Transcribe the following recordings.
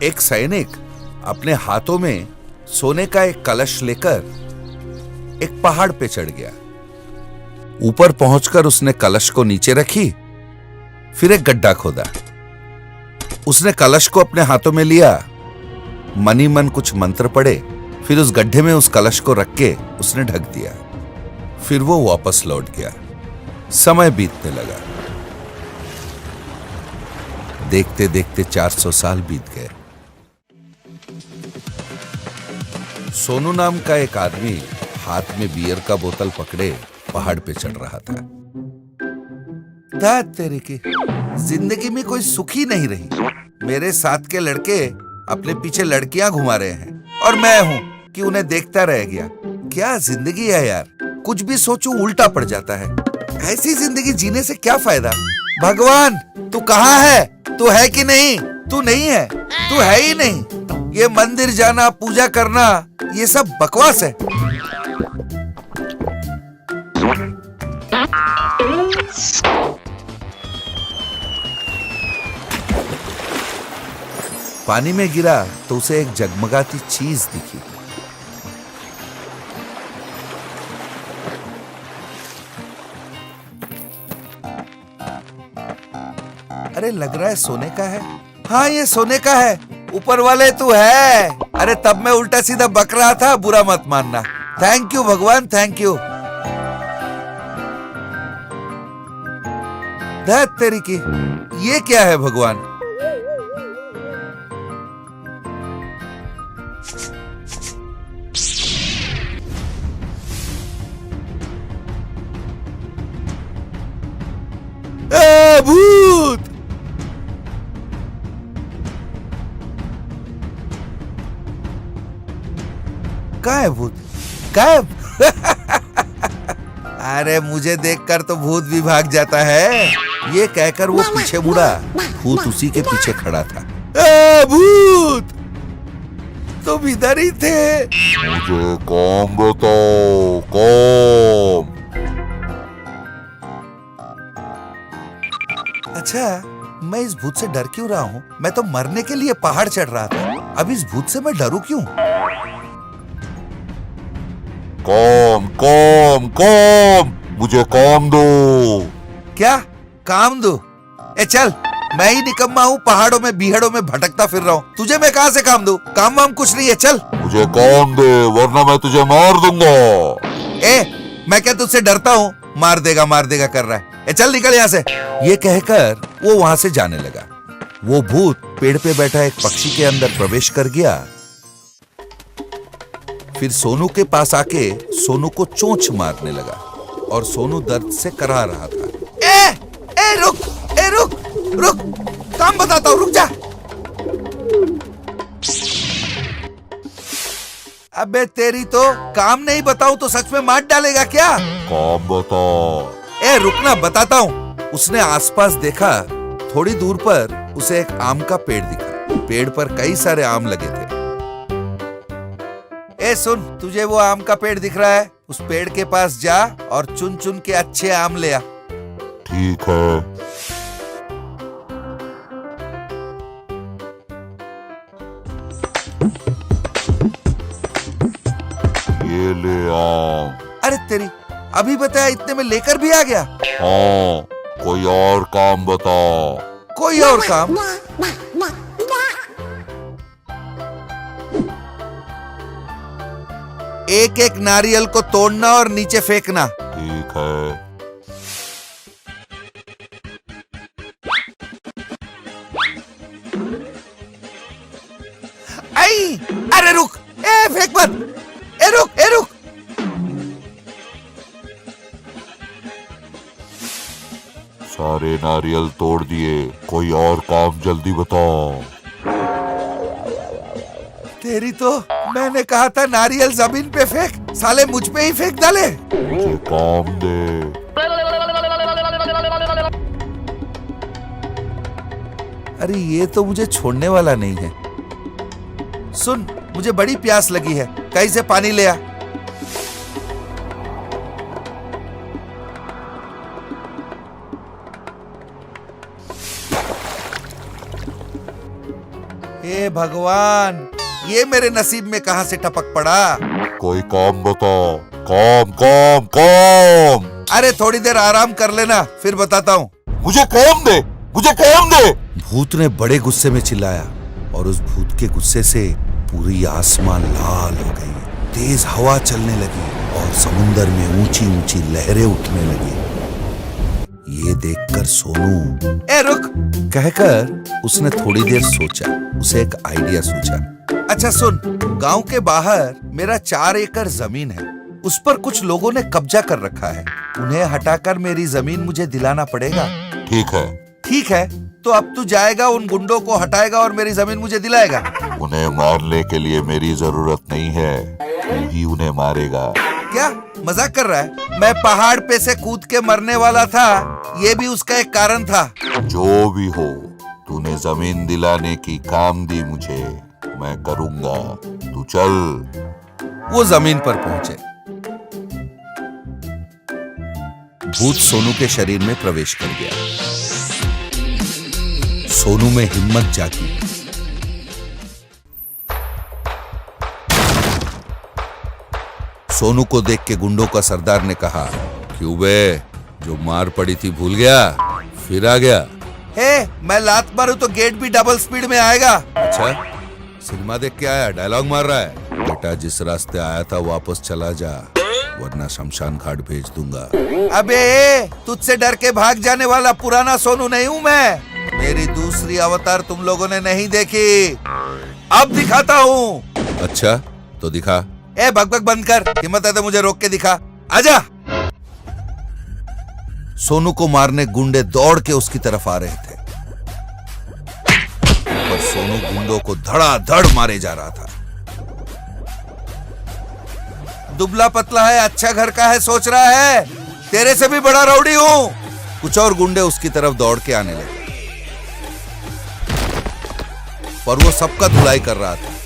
एक सैनिक अपने हाथों में सोने का एक कलश लेकर एक पहाड़ पे चढ़ गया। ऊपर पहुंचकर उसने कलश को नीचे रखी, फिर एक गड्ढा खोदा। उसने कलश को अपने हाथों में लिया, मनी मन कुछ मंत्र पढ़े, फिर उस गड्ढे में उस कलश को रख के उसने ढक दिया। फिर वो वापस लौट गया। समय बीतने लगा। देखते देखते 400 साल बीत गए। सोनू नाम का एक आदमी हाथ में बियर का बोतल पकड़े पहाड़ पे चढ़ रहा था। दाद तेरे की, जिंदगी में कोई सुख ही नहीं रही। मेरे साथ के लड़के अपने पीछे लड़कियां घुमा रहे हैं और मैं हूं कि उन्हें देखता रह गया। क्या जिंदगी है यार, कुछ भी सोचूं उल्टा पड़ जाता है। ऐसी जिंदगी जीने से क्या फायदा। भगवान तू कहाँ है? तू है कि नहीं? तू नहीं है, तू है ही नहीं। ये मंदिर जाना, पूजा करना, ये सब बकवास है। पानी में गिरा तो उसे एक जगमगाती चीज दिखी। अरे लग रहा है सोने का है। हाँ ये सोने का है। ऊपर वाले तू है। अरे तब मैं उल्टा सीधा बक रहा था, बुरा मत मानना। थैंक यू भगवान, थैंक यू। धत तेरी की, ये क्या है भगवान? भूत! कहाँ है भूत? गायब? अरे मुझे देखकर तो भूत भी भाग जाता है। ये कहकर वो पीछे मुड़ा। भूत उसी के पीछे खड़ा था। भूत! तुम इधर ही थे। मुझे काम बताओ, काम। अच्छा, मैं इस भूत से डर क्यों रहा हूँ? मैं तो मरने के लिए पहाड़ चढ़ रहा था। अब इस भूत से मैं डरूं क्यों? काम काम काम, मुझे काम दो। क्या काम दो? ए चल, मैं ही निकम्मा हूँ, पहाड़ों में बीहड़ों में भटकता फिर रहा हूँ। तुझे मैं कहाँ से काम दूं? काम वाम कुछ नहीं है, चल। मुझे काम दे वरना मैं तुझे मार दूंगा। ए मैं क्या तुझसे डरता हूँ? मार देगा कर रहा है। ए चल निकल यहाँ से। ये कहकर वो वहां से जाने लगा। वो भूत पेड़ पे बैठा एक पक्षी के अंदर प्रवेश कर गया। फिर सोनू के पास आके सोनू को चोंच मारने लगा और सोनू दर्द से कराह रहा था। ए रुक, काम बताता हूँ, रुक जा। अबे तेरी तो, काम नहीं बताऊं तो सच में मार डालेगा क्या? काम बता। ए रुकना, बताता हूँ। उसने आसपास देखा। थोड़ी दूर पर उसे एक आम का पेड़ दिखा। पेड़ पर कई सारे आम लगे थे। ए सुन, तुझे वो आम का पेड़ दिख रहा है? उस पेड़ के पास जा और चुन चुन के अच्छे आम ले आ। ठीक है। ये ले आम। अरे तेरी, अभी बताया इतने में लेकर भी आ गया। हाँ, कोई और काम बता। कोई और काम? एक एक नारियल को तोड़ना और नीचे फेंकना। ठीक है। आई! अरे रुक! ए फेंक मत! ए रुक! सारे नारियल तोड़ दिए, कोई और काम जल्दी बताओ। तेरी तो, मैंने कहा था नारियल जमीन पे फेंक, साले मुझ पे ही फेंक डाले। मुझे काम दे। अरे ये तो मुझे छोड़ने वाला नहीं है। सुन, मुझे बड़ी प्यास लगी है, कहीं से पानी ले आ। हे भगवान, ये मेरे नसीब में कहां से टपक पड़ा। कोई काम बता, काम काम काम। अरे थोड़ी देर आराम कर लेना, फिर बताता हूँ। मुझे काम दे, मुझे काम दे। भूत ने बड़े गुस्से में चिल्लाया और उस भूत के गुस्से से पूरी आसमान लाल हो गई, तेज हवा चलने लगी और समुंदर में ऊंची ऊंची लहरें उठने लगी। ये देखकर सोनू ए रुक कहकर उसने थोड़ी देर सोचा। उसे एक आइडिया सूझा। अच्छा सुन, गांव के बाहर मेरा 4 एकड़ जमीन है, उस पर कुछ लोगों ने कब्जा कर रखा है। उन्हें हटाकर मेरी जमीन मुझे दिलाना पड़ेगा। ठीक है। ठीक है, तो अब तू जाएगा, उन गुंडों को हटाएगा और मेरी जमीन मुझे दिलाएगा। उन्हें मारने के लिए मेरी जरूरत नहीं है, तू ही उन्हें मारेगा। क्या मजाक कर रहा है? मैं पहाड़ पे से कूद के मरने वाला था, ये भी उसका एक कारण था। जो भी हो, तूने जमीन दिलाने की काम दी मुझे, मैं करूंगा, तू चल। वो जमीन पर पहुंचे। भूत सोनू के शरीर में प्रवेश कर गया। सोनू में हिम्मत जागी। सोनू को देख के गुंडों का सरदार ने कहा, क्यों बे, जो मार पड़ी थी भूल गया, फिर आ गया। हे, मैं लात मारूं तो गेट भी डबल स्पीड में आएगा। अच्छा, सिनेमा देख के आया, डायलॉग मार रहा है। बेटा, जिस रास्ते आया था वापस चला जा, वरना शमशान घाट भेज दूंगा। अबे, तुझसे डर के भाग जाने वाला पुराना सोनू नहीं हूँ मैं। मेरी दूसरी अवतार तुम लोगों ने नहीं देखी, अब दिखाता हूँ। अच्छा, तो दिखा। ए बकबक बंद कर, हिम्मत है तो मुझे रोक के दिखा, आजा। सोनू को मारने गुंडे दौड़ के उसकी तरफ आ रहे थे, पर सोनू गुंडों को धड़ाधड़ मारे जा रहा था। दुबला पतला है, अच्छा घर का है, सोच रहा है तेरे से भी बड़ा राउडी हूं। कुछ और गुंडे उसकी तरफ दौड़ के आने लगे, पर वो सबका धुलाई कर रहा था।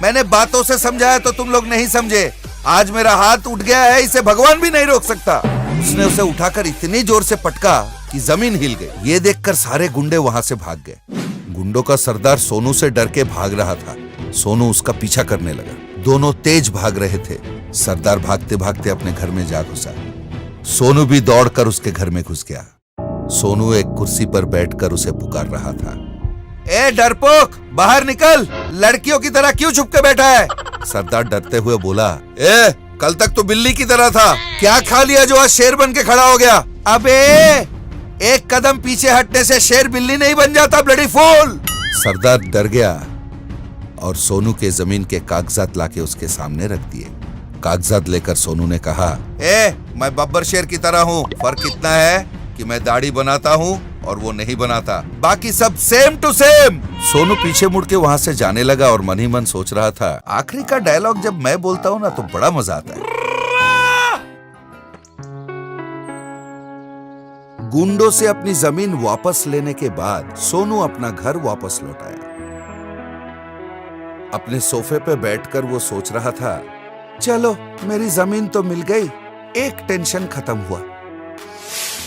मैंने बातों से समझाया तो तुम लोग नहीं समझे। आज मेरा हाथ उठ गया है, इसे भगवान भी नहीं रोक सकता। उसने उसे उठाकर इतनी जोर से पटका कि जमीन हिल गई। ये देखकर सारे गुंडे वहां से भाग गए। गुंडों का सरदार सोनू से डर के भाग रहा था। सोनू उसका पीछा करने लगा। दोनों तेज भाग रहे थे। सरदार भागते भागते अपने घर में जा घुसा। सोनू भी दौड़कर उसके घर में घुस गया। सोनू एक कुर्सी पर बैठकर उसे पुकार रहा था, ए डरपोक, बाहर निकल, लड़कियों की तरह क्यों छुप के बैठा है? सरदार डरते हुए बोला, ए कल तक तो बिल्ली की तरह था, क्या खा लिया जो आज शेर बन के खड़ा हो गया? अबे, एक कदम पीछे हटने से शेर बिल्ली नहीं बन जाता, ब्लडी फूल। सरदार डर गया और सोनू के जमीन के कागजात लाके उसके सामने रख दिए। कागजात लेकर सोनू ने कहा, मैं बब्बर शेर की तरह हूँ, फर्क इतना है कि मैं दाढ़ी बनाता हूँ और वो नहीं बनाता, बाकी सब सेम टू सेम। सोनू पीछे मुड़ के वहां से जाने लगा और मन ही मन सोच रहा था, आखिरी का डायलॉग जब मैं बोलता हूँ ना तो बड़ा मजा आता है। गुंडों से अपनी जमीन वापस लेने के बाद सोनू अपना घर वापस लौट आया। अपने सोफे पे बैठकर वो सोच रहा था, चलो मेरी जमीन तो मिल गई, एक टेंशन खत्म हुआ।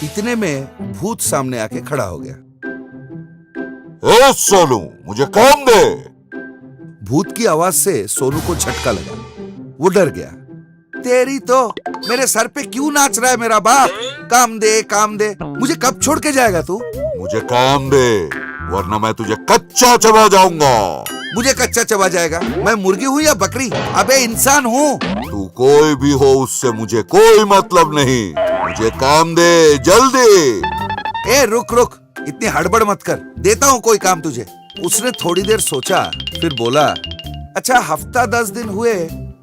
इतने में भूत सामने आके खड़ा हो गया। ए सोनू, मुझे काम दे। भूत की आवाज से सोनू को झटका लगा। वो डर गया। तेरी तो, मेरे सर पे क्यों नाच रहा है मेरा बाप? काम दे, काम दे। मुझे कब छोड़ के जाएगा तू? मुझे काम दे, वरना मैं तुझे कच्चा चबा जाऊंगा। मुझे कच्चा चबा जाएगा? मैं मुर्गी हूँ या बकरी? अबे इंसान हूँ। तू कोई भी हो, उससे मुझे कोई मतलब नहीं। मुझे काम दे, जल्दी। ए रुक रुक, इतनी हड़बड़ मत कर, देता हूँ कोई काम तुझे। उसने थोड़ी देर सोचा, फिर बोला, अच्छा हफ्ता 10 दिन हुए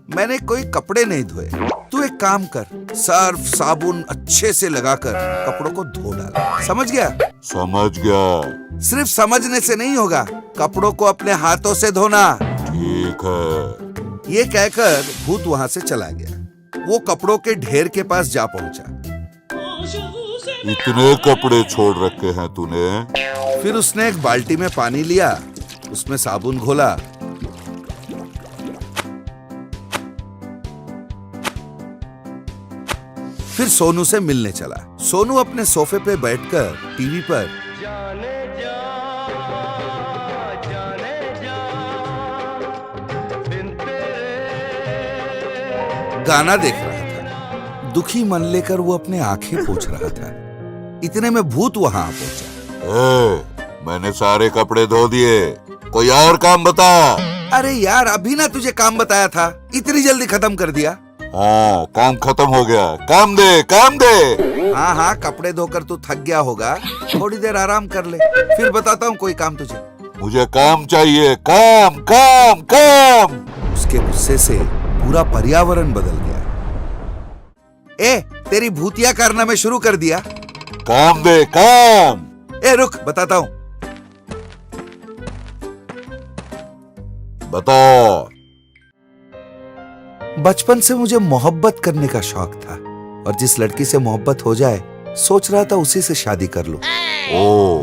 मैंने कोई कपड़े नहीं धोए। तू एक काम कर, सर्फ साबुन अच्छे से लगाकर कपड़ों को धो डाल। समझ गया? समझ गया। सिर्फ समझने से नहीं होगा, कपड़ों को अपने हाथों से धोना। ठीक है। ये कहकर भूत वहां से चला गया। वो कपड़ों के ढेर के पास जा पहुंचा। इतने कपड़े छोड़ रखे हैं तूने? फिर उसने एक बाल्टी में पानी लिया, उसमें साबुन घोला, फिर सोनू से मिलने चला। सोनू अपने सोफे पे बैठकर टीवी पर जाने जा जाने जा बिन तेरे। गाना देख रहा था। दुखी मन लेकर वो अपने आंखें पोंछ रहा था। इतने में भूत वहां आ पहुंचा। मैंने सारे कपड़े धो दिए, कोई और काम बता। अरे यार, अभी ना तुझे काम बताया था, इतनी जल्दी खत्म कर दिया। हाँ, काम खत्म हो गया। काम दे, काम दे। हाँ हाँ, कपड़े धोकर तू थक गया होगा, थोड़ी देर आराम कर ले, फिर बताता हूँ कोई काम तुझे। मुझे काम चाहिए, काम काम काम। उसके गुस्से से पूरा पर्यावरण बदल गया। ए, तेरी भूतिया कारनामे शुरू कर दिया। काम दे, काम। ए रुक, बताता हूँ। बता। बचपन से मुझे मोहब्बत करने का शौक था और जिस लड़की से मोहब्बत हो जाए सोच रहा था उसी से शादी कर लूं। ओ,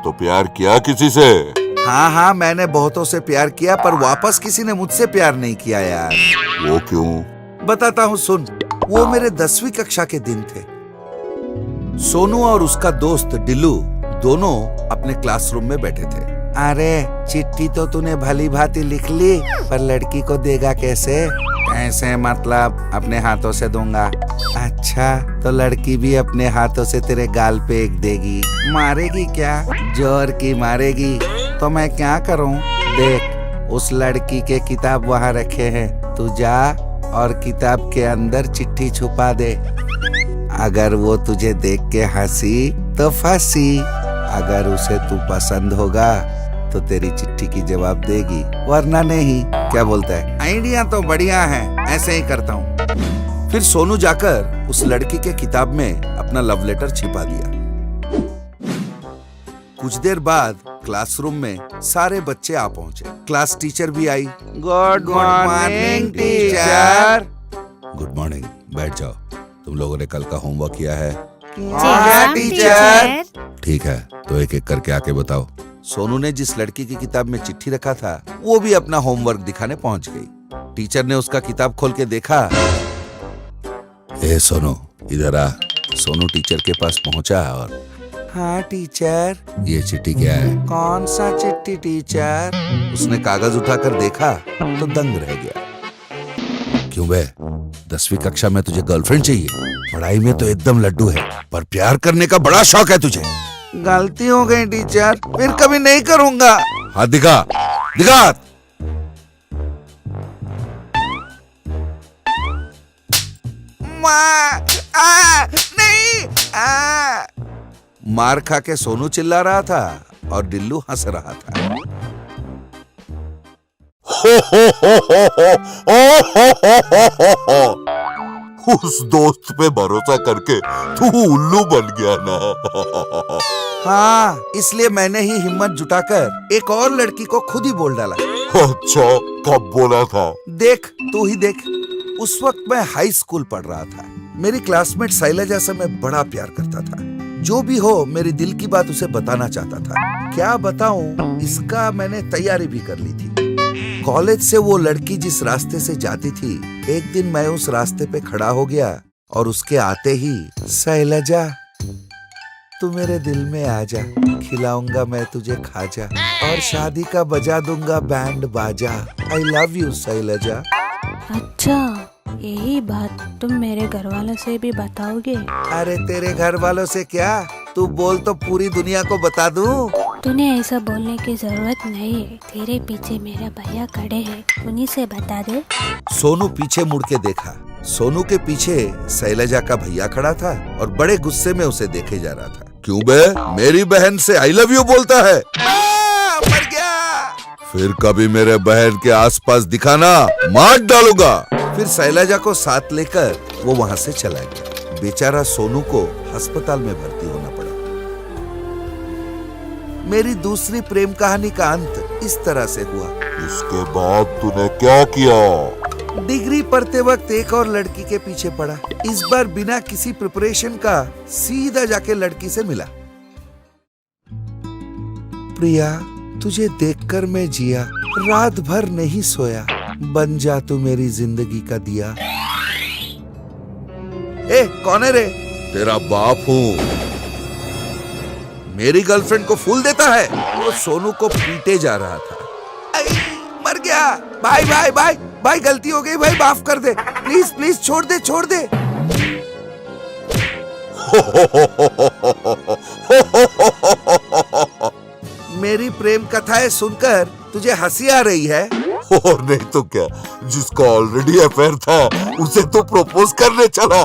तो प्यार किया किसी से? हाँ हाँ, मैंने बहुतों से प्यार किया, पर वापस किसी ने मुझसे प्यार नहीं किया यार। वो क्यों? बताता हूँ, सुन। वो मेरे 10वीं कक्षा के दिन थे। सोनू और उसका दोस्त डिल्लू दोनों अपने क्लासरूम में बैठे थे। अरे, चिट्ठी तो तूने भली भांति लिख ली, पर लड़की को देगा कैसे? ऐसे मतलब अपने हाथों से दूंगा। अच्छा, तो लड़की भी अपने हाथों से तेरे गाल पे एक देगी। मारेगी क्या? जोर की मारेगी। तो मैं क्या करूं? देख, उस लड़की के किताब वहां रखे हैं, तू जा और किताब के अंदर चिट्ठी छुपा दे। अगर वो तुझे देख के हंसी तो फांसी, अगर उसे तू पसंद होगा तो तेरी चिट्ठी की जवाब देगी, वरना नहीं। क्या बोलता है? आइडिया तो बढ़िया है, ऐसे ही करता हूँ। फिर सोनू जाकर उस लड़की के किताब में अपना लव लेटर छिपा दिया। कुछ देर बाद क्लासरूम में सारे बच्चे आ पहुंचे। क्लास टीचर भी आई। Good morning teacher. Good morning, बैठ जाओ। तुम लोगों ने कल का होमवर्क किया है? हाँ टीचर। ठीक है, तो एक एक करके आके बताओ। सोनू ने जिस लड़की की किताब में चिट्ठी रखा था वो भी अपना होमवर्क दिखाने पहुंच गई। टीचर ने उसका किताब खोल के देखा। ए सोनू, इधर आ। सोनू टीचर के पास पहुंचा और हाँ टीचर। ये चिट्ठी क्या है? कौन सा चिट्ठी टीचर? उसने कागज उठाकर देखा तो दंग रह गया। क्यों बे, 10वीं कक्षा में तुझे गर्लफ्रेंड चाहिए? पढ़ाई में तो एकदम लड्डू है, पर प्यार करने का बड़ा शौक है तुझे। गलती हो गई टीचर, फिर कभी नहीं करूंगा। हाथ दिखा, दिखा। नहीं। मार खा के सोनू चिल्ला रहा था और डिल्लू हंस रहा था। उस दोस्त पे भरोसा करके तू उल्लू बन गया ना। हाँ, इसलिए मैंने ही हिम्मत जुटाकर एक और लड़की को खुद ही बोल डाला। अच्छा, कब बोला था? देख, तू ही देख। उस वक्त मैं हाई स्कूल पढ़ रहा था। मेरी क्लासमेट शैलजा से मैं बड़ा प्यार करता था। जो भी हो, मेरी दिल की बात उसे बताना चाहता था। क्या बताऊं, इसका मैंने तैयारी भी कर ली थी। कॉलेज से वो लड़की जिस रास्ते से जाती थी, एक दिन मैं उस रास्ते पे खड़ा हो गया और उसके आते ही, शैलजा तू मेरे दिल में आ जा, खिलाऊंगा मैं तुझे खाजा और शादी का बजा दूंगा बैंड बाजा। I love you Shailaja. अच्छा, यही बात तुम मेरे घर वालों से भी बताओगे? अरे तेरे घर वालों से क्या, तू बोल तो पूरी दुनिया को बता दूं। तूने ऐसा बोलने की जरूरत नहीं है, तेरे पीछे मेरे भैया खड़े हैं, उन्हीं से बता दे। सोनू पीछे मुड़ के देखा। सोनू के पीछे शैलजा का भैया खड़ा था और बड़े गुस्से में उसे देखे जा रहा था। क्यों बे, मेरी बहन से आई लव यू बोलता है? मर गया। फिर कभी मेरे बहन के आसपास दिखाना, मार डालूंगा। फिर शैलजा को साथ लेकर वो वहां से चला गया। बेचारा सोनू को अस्पताल में भर्ती होना पड़ा। मेरी दूसरी प्रेम कहानी का अंत इस तरह से हुआ। इसके बाद तूने क्या किया? डिग्री पढ़ते वक्त एक और लड़की के पीछे पड़ा। इस बार बिना किसी प्रिपरेशन का सीधा जाके लड़की से मिला। प्रिया, तुझे देखकर मैं जिया, रात भर नहीं सोया, बन जा तू मेरी जिंदगी का दिया। ए, कौन है रे? तेरा बाप हूँ। मेरी गर्लफ्रेंड को फूल देता है। वो सोनू को पीटे जा रहा था। आई, मर गया। भाई भाई भाई भाई गलती हो गई भाई, माफ कर दे प्लीज प्लीज, छोड़ दे छोड़ दे। मेरी प्रेम कथाएं सुनकर तुझे हंसी आ रही है? और नहीं तो क्या, जिसका ऑलरेडी अफेयर था उसे तो प्रपोज करने चला।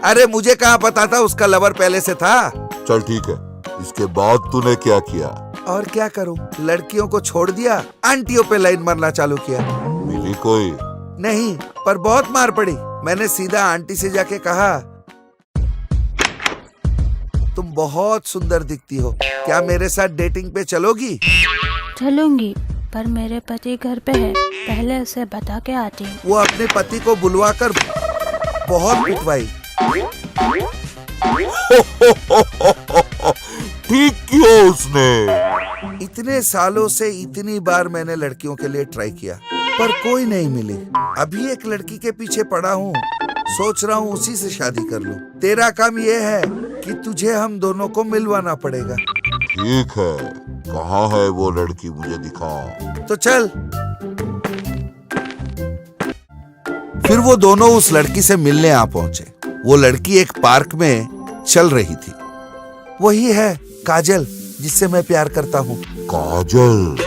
अरे मुझे कहाँ पता था उसका लवर पहले से था। चल ठीक है, इसके बाद तूने क्या किया? और क्या करूं, लड़कियों को छोड़ दिया, आंटियों पे लाइन मारना चालू किया। मिली कोई? नहीं, पर बहुत मार पड़ी। मैंने सीधा आंटी से जाके कहा, तुम बहुत सुंदर दिखती हो, क्या मेरे साथ डेटिंग पे चलोगी? चलूंगी, पर मेरे पति घर पे है, पहले उसे बता के आती हूँ। वो अपने पति को बुलवाकर बहुत पिटवाई। ठीक किया उसने। इतने सालों से इतनी बार मैंने लड़कियों के लिए ट्राई किया, पर कोई नहीं मिली। अभी एक लड़की के पीछे पड़ा हूँ, सोच रहा हूँ उसी से शादी कर लूं। तेरा काम ये है कि तुझे हम दोनों को मिलवाना पड़ेगा। ठीक है, कहाँ है वो लड़की, मुझे दिखा। तो चल। फिर वो दोनों उस लड़की से मिलने आ पहुंचे। वो लड़की एक पार्क में चल रही थी। वही है काजल, जिससे मैं प्यार करता हूँ। काजल?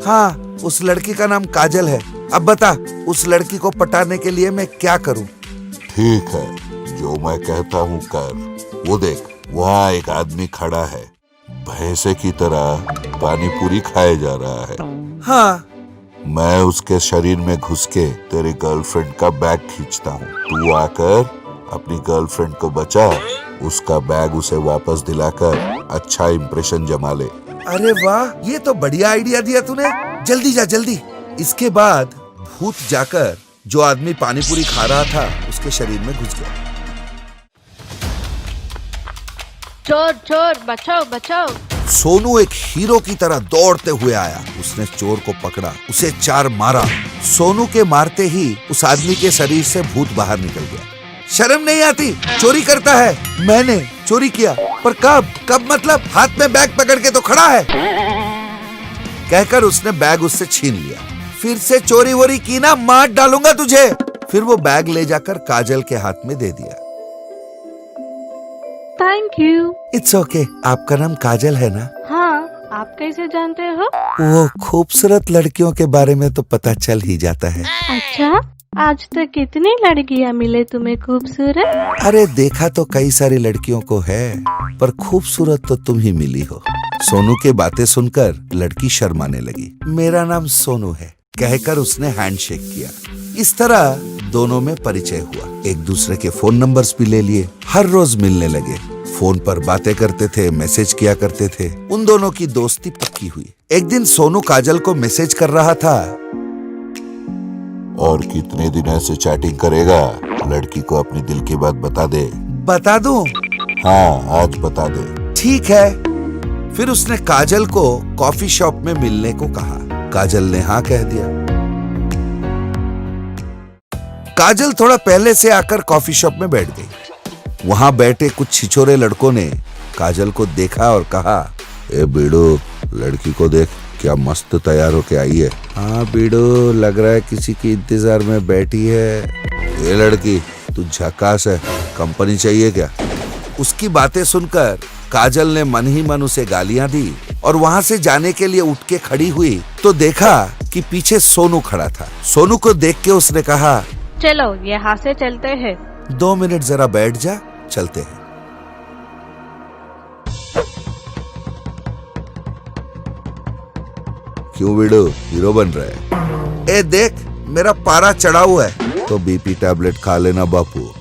हाँ, उस लड़की का नाम काजल है। अब बता, उस लड़की को पटाने के लिए मैं क्या करूँ? ठीक है, जो मैं कहता हूँ कर। वो देख, वहाँ एक आदमी खड़ा है, भैंसे की तरह पानी पूरी खाए जा रहा है। हाँ, मैं उसके शरीर में घुस के तेरी गर्लफ्रेंड का बैग खींचता हूँ। तू आकर अपनी गर्लफ्रेंड को बचा, उसका बैग उसे वापस दिलाकर अच्छा इंप्रेशन जमा ले। अरे वाह, ये तो बढ़िया आइडिया दिया तूने। जल्दी जा जल्दी। इसके बाद भूत जाकर जो आदमी पानी पूरी खा रहा था उसके शरीर में घुस गया। चोर चोर, बचाओ बचाओ। सोनू एक हीरो की तरह दौड़ते हुए आया। उसने चोर को पकड़ा, उसे 4 मारा। सोनू के मारते ही उस आदमी के शरीर से भूत बाहर निकल गया। शर्म नहीं आती, चोरी करता है। मैंने चोरी किया, पर कब मतलब? हाथ में बैग पकड़ के तो खड़ा है। कहकर उसने बैग उससे छीन लिया। फिर से चोरी वोरी की ना, मार डालूंगा तुझे। फिर वो बैग ले जाकर काजल के हाथ में दे दिया। Thank you. It's okay. आपका नाम काजल है ना? हाँ, आप कैसे जानते हो? वो खूबसूरत लड़कियों के बारे में तो पता चल ही जाता है। अच्छा, आज तक कितनी लड़कियाँ मिले तुम्हें खूबसूरत? अरे देखा तो कई सारी लड़कियों को है, पर खूबसूरत तो तुम ही मिली हो। सोनू के बातें सुनकर लड़की शर्माने लगी। मेरा नाम सोनू है, कहकर उसने हैंडशेक किया। इस तरह दोनों में परिचय हुआ। एक दूसरे के फोन नंबर्स भी ले लिए। हर रोज मिलने लगे, फोन पर बातें करते थे, मैसेज किया करते थे। उन दोनों की दोस्ती पक्की हुई। एक दिन सोनू काजल को मैसेज कर रहा था, और कितने दिन ऐसे चैटिंग करेगा? लड़की को अपनी दिल की बात बता दे। बता दूं? हाँ, आज बता दे। ठीक है। फिर उसने काजल को कॉफी शॉप में मिलने को कहा। काजल ने हाँ कह दिया। काजल थोड़ा पहले से आकर कॉफी शॉप में बैठ गई। वहां बैठे कुछ छिछोरे लड़कों ने काजल को देखा और कहा, ए बीड़ू, लड़की को देख, क्या मस्त तैयार होके आई है। हाँ बीड़ू, लग रहा है किसी की इंतजार में बैठी है। ये लड़की, तू झकास है, कंपनी चाहिए क्या? उसकी बातें सुनकर काजल ने मन ही मन उसे गालियां दी और वहां से जाने के लिए उठ के खड़ी हुई तो देखा कि पीछे सोनू खड़ा था। सोनू को देख के उसने कहा, चलो यहाँ से चलते हैं। 2 मिनट जरा बैठ जा, चलते हैं। क्यों बीड़ू, हीरो बन रहा है? ए देख, मेरा पारा चढ़ा हुआ है, तो बीपी टैबलेट खा लेना बापू।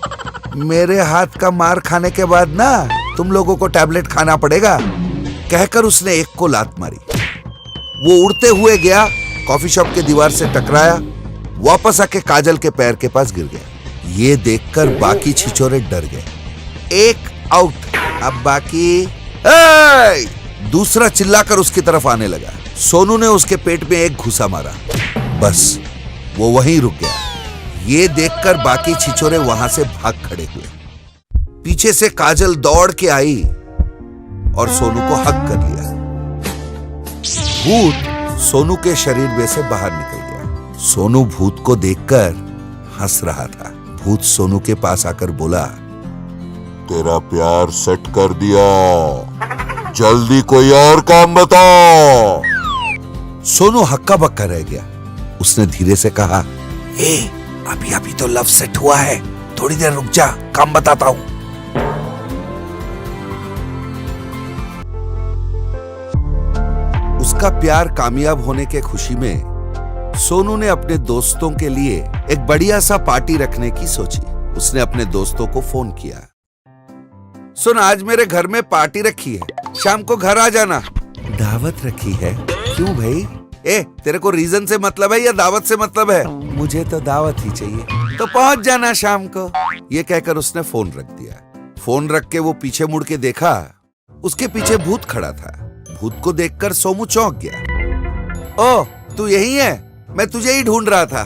मेरे हाथ का मार खाने के बाद ना तुम लोगों को टैबलेट खाना पड़ेगा। कहकर उसने एक को लात मारी। वो उड़ते हुए गया, कॉफी शॉप के दीवार से टकराया, वापस आके काजल के पैर के पास गिर गया। ये देखकर बाकी छिछोरे डर गए। एक आउट। अब बाकी दूसरा चिल्लाकर उसकी तरफ आने लगा। सोनू ने उसके पेट में एक घुसा मारा, बस वो वहीं रुक गया। ये देखकर बाकी छिछोरे वहां से भाग खड़े हुए। पीछे से काजल दौड़ के आई और सोनू को हग कर लिया। भूत सोनू के शरीर में से बाहर निकल गया। सोनू भूत को देखकर हंस रहा था। भूत सोनू के पास आकर बोला, तेरा प्यार सेट कर दिया, जल्दी कोई और काम बताओ। सोनू हक्का बक्का रह गया। उसने धीरे से कहा, अभी अभी तो लव सेट हुआ है, थोड़ी देर रुक जा, काम बताता हूं। उसका प्यार कामयाब होने के खुशी में सोनू ने अपने दोस्तों के लिए एक बढ़िया सा पार्टी रखने की सोची। उसने अपने दोस्तों को फोन किया, सुन, आज मेरे घर में पार्टी रखी है, शाम को घर आ जाना। दावत रखी है? क्यों भाई? तेरे को रीजन से मतलब है या दावत से मतलब है? मुझे तो दावत ही चाहिए, तो पहुंच जाना शाम को। ये कहकर उसने फोन रख दिया। फोन रख के वो पीछे मुड़ के देखा, उसके पीछे भूत खड़ा था। भूत को देखकर सोमू चौंक गया। ओ, तू यही है? मैं तुझे ही ढूंढ रहा था।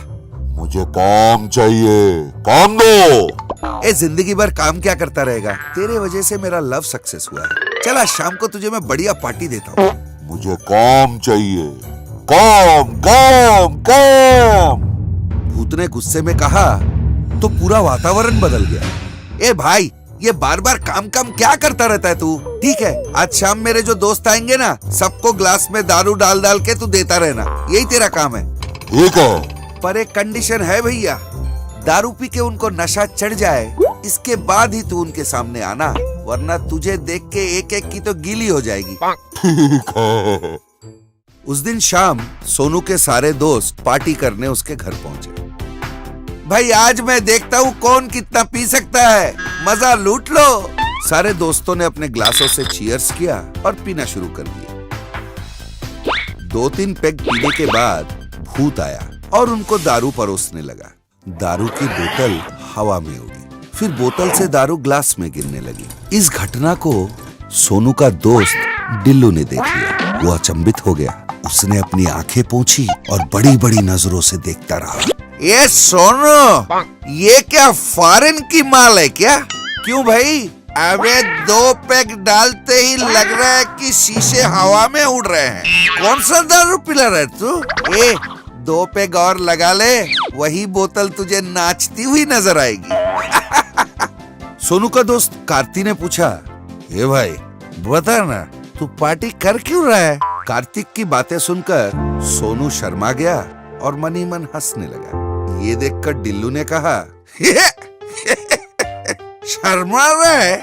मुझे काम चाहिए, काम दो। जिंदगी भर काम क्या करता रहेगा? तेरे वजह से मेरा लव सक्सेस हुआ है। चला, शाम को तुझे मैं बढ़िया पार्टी देता हूँ। मुझे काम चाहिए, काम काम काम। भूत ने गुस्से में कहा तो पूरा वातावरण बदल गया। भाई, ये बार बार काम काम क्या करता रहता है तू? ठीक है, आज शाम मेरे जो दोस्त आएंगे ना, सबको ग्लास में दारू डाल डाल के तू देता रहना, यही तेरा काम है। ठीक है, पर एक कंडीशन है भैया, दारू पी के उनको नशा चढ़ जाए, इसके बाद ही तू उनके सामने आना, वरना तुझे देख के एक एक की तो गीली हो जाएगी। ठीक है। उस दिन शाम सोनू के सारे दोस्त पार्टी करने उसके घर पहुंचे। भाई, आज मैं देखता हूँ कौन कितना पी सकता है, मजा लूट लो। सारे दोस्तों ने अपने ग्लासों से चीयर्स किया और पीना शुरू कर दिया। 2-3 पेग पीने के बाद भूत आया और उनको दारू परोसने लगा। दारू की बोतल हवा में उड़ी, फिर बोतल से दारू ग्लास में गिरने लगी। इस घटना को सोनू का दोस्त डिल्लू ने देख लिया। वो अचंभित हो गया। उसने अपनी आंखें पोंछी और बड़ी बड़ी नजरों से देखता रहा। ये सोनू, ये क्या फॉरेन की माल है क्या? क्यों भाई? अबे 2 पैक डालते ही लग रहा है कि शीशे हवा में उड़ रहे हैं। कौन सा दारू पिला रहा है तू? 2 पैक और लगा ले, वही बोतल तुझे नाचती हुई नजर आएगी। सोनू का दोस्त कार्तिक ने पूछा, भाई बता ना, तू पार्टी कर क्यों रहा है? कार्तिक की बातें सुनकर सोनू शर्मा गया और मन ही मन हंसने लगा। ये देखकर डिल्लू ने कहा, शर्मा रहा है?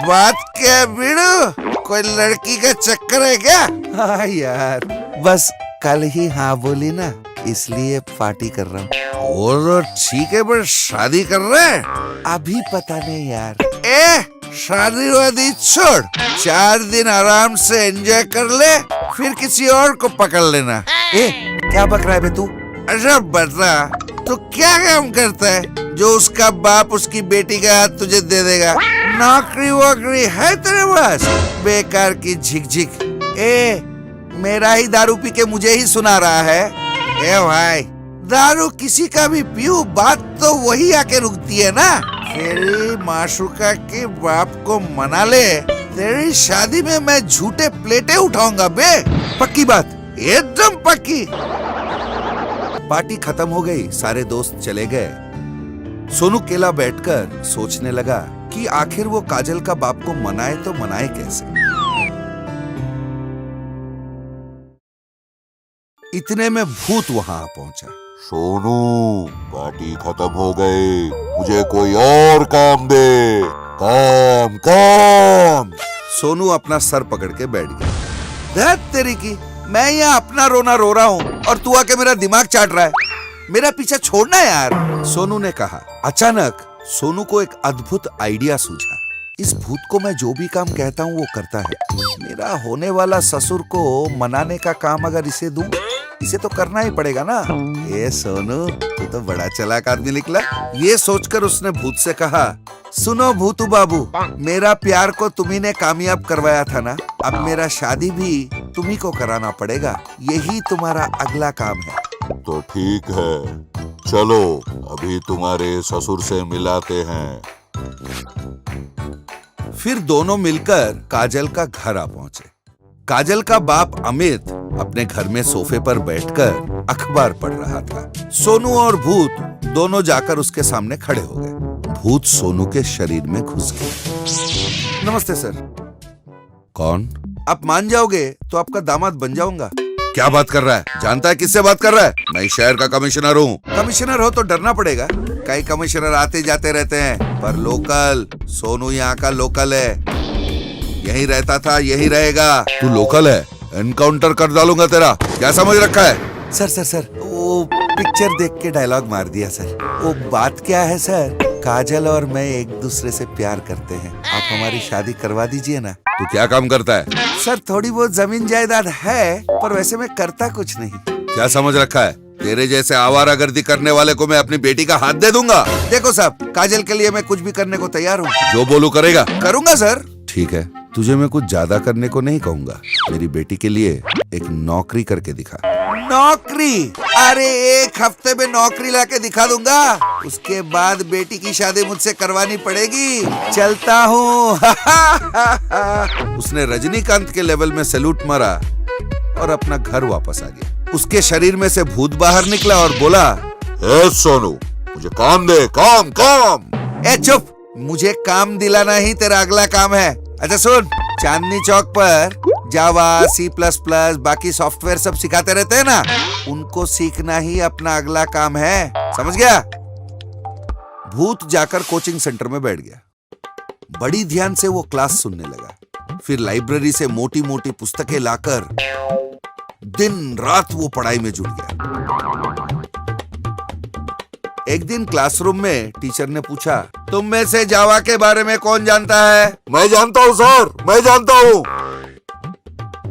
बात क्या बिड़ू, कोई लड़की का चक्कर है क्या? हाँ यार, बस कल ही हाँ बोली ना, इसलिए पार्टी कर रहा हूँ। और ठीक है, पर शादी कर रहे हैं? अभी पता नहीं यार। शादी वादी छोड़, 4 दिन आराम से एंजॉय कर ले, फिर किसी और को पकड़ लेना। क्या बक रहा है बे तू? अच्छा बता, तू क्या काम करता है जो उसका बाप उसकी बेटी का हाथ तुझे दे देगा? नौकरी वोकरी है तेरे पास? बेकार की झिक-झिक। मेरा ही दारू पी के मुझे ही सुना रहा है। भाई, दारू किसी का भी पीऊ, बात तो वही आके रुकती है ना। तेरी माशुका के बाप को मना ले, तेरी शादी में मैं झूठे प्लेटें उठाऊंगा बे। पक्की बात? एकदम पक्की। पार्टी खत्म हो गई, सारे दोस्त चले गए। सोनू केला बैठकर सोचने लगा कि आखिर वो काजल का बाप को मनाए तो मनाए कैसे। इतने में भूत वहां पहुंचा। सोनू, पार्टी खत्म हो गई, मुझे कोई और काम दे, काम काम। सोनू अपना सर पकड़ के बैठ गया। धत तेरी की, मैं यहाँ अपना रोना रो रहा हूँ और तू आके मेरा दिमाग चाट रहा है। मेरा पीछा छोड़ना यार, सोनू ने कहा। अचानक सोनू को एक अद्भुत आइडिया सूझा। इस भूत को मैं जो भी काम कहता हूँ वो करता है। मेरा होने वाला ससुर को मनाने का काम अगर इसे दूं, इसे तो करना ही पड़ेगा ना। सोनू, तू तो बड़ा चालाक आदमी निकला। ये सोचकर उसने भूत से कहा, सुनो भूतू बाबू, मेरा प्यार को तुम्ही ने कामयाब करवाया था ना, अब मेरा शादी भी तुम्ही को कराना पड़ेगा। यही तुम्हारा अगला काम है। तो ठीक है, चलो अभी तुम्हारे ससुर से मिलाते हैं। फिर दोनों मिलकर काजल का घर आ पहुंचे। काजल का बाप अमित अपने घर में सोफे पर बैठकर अखबार पढ़ रहा था। सोनू और भूत दोनों जाकर उसके सामने खड़े हो गए। भूत सोनू के शरीर में घुस गया। नमस्ते सर। कौन? आप मान जाओगे तो आपका दामाद बन जाऊंगा। क्या बात कर रहा है? जानता है किससे बात कर रहा है? मैं शहर का कमिश्नर हूँ। कमिश्नर हो तो डरना पड़ेगा। कई कमिश्नर आते जाते रहते हैं, पर लोकल सोनू यहाँ का लोकल है। यहीं रहता था, यहीं रहेगा। तू लोकल है, एनकाउंटर कर डालूंगा तेरा। क्या समझ रखा है? सर वो पिक्चर देख के डायलॉग मार दिया सर। वो बात क्या है सर, काजल और मैं एक दूसरे से प्यार करते हैं। आप हमारी शादी करवा दीजिए ना। तू क्या काम करता है? सर थोड़ी बहुत जमीन जायदाद है, पर वैसे मैं करता कुछ नहीं। क्या समझ रखा है? तेरे जैसे आवारागर्दी करने वाले को मैं अपनी बेटी का हाथ दे दूंगा। देखो साहब, काजल के लिए मैं कुछ भी करने को तैयार हूँ। जो बोलूं करेगा? करूंगा सर। ठीक है, तुझे मैं कुछ ज्यादा करने को नहीं कहूंगा। मेरी बेटी के लिए एक नौकरी करके दिखा। नौकरी? अरे 1 हफ्ते में नौकरी लाके दिखा दूंगा। उसके बाद बेटी की शादी मुझसे करवानी पड़ेगी। चलता हूँ। उसने रजनीकांत के लेवल में सैल्यूट मारा और अपना घर वापस आ गया। उसके शरीर में से भूत बाहर निकला और बोला, ए सोनू, मुझे काम दे, काम काम। ए चुप, मुझे काम दिलाना ही तेरा अगला काम है। अच्छा सुन, चांदनी चौक पर जावा, C++, बाकी सॉफ्टवेयर सब सिखाते रहते हैं ना, उनको सीखना ही अपना अगला काम है। समझ गया? भूत जाकर कोचिंग सेंटर में बैठ गया। बड़ी ध्यान से वो क्लास सुनने लगा। फिर लाइब्रेरी से मोटी मोटी पुस्तकें लाकर दिन रात वो पढ़ाई में जुट गया। एक दिन क्लासरूम में टीचर ने पूछा, तुम में से जावा के बारे में कौन जानता है? मैं जानता हूँ सर, मैं जानता हूँ।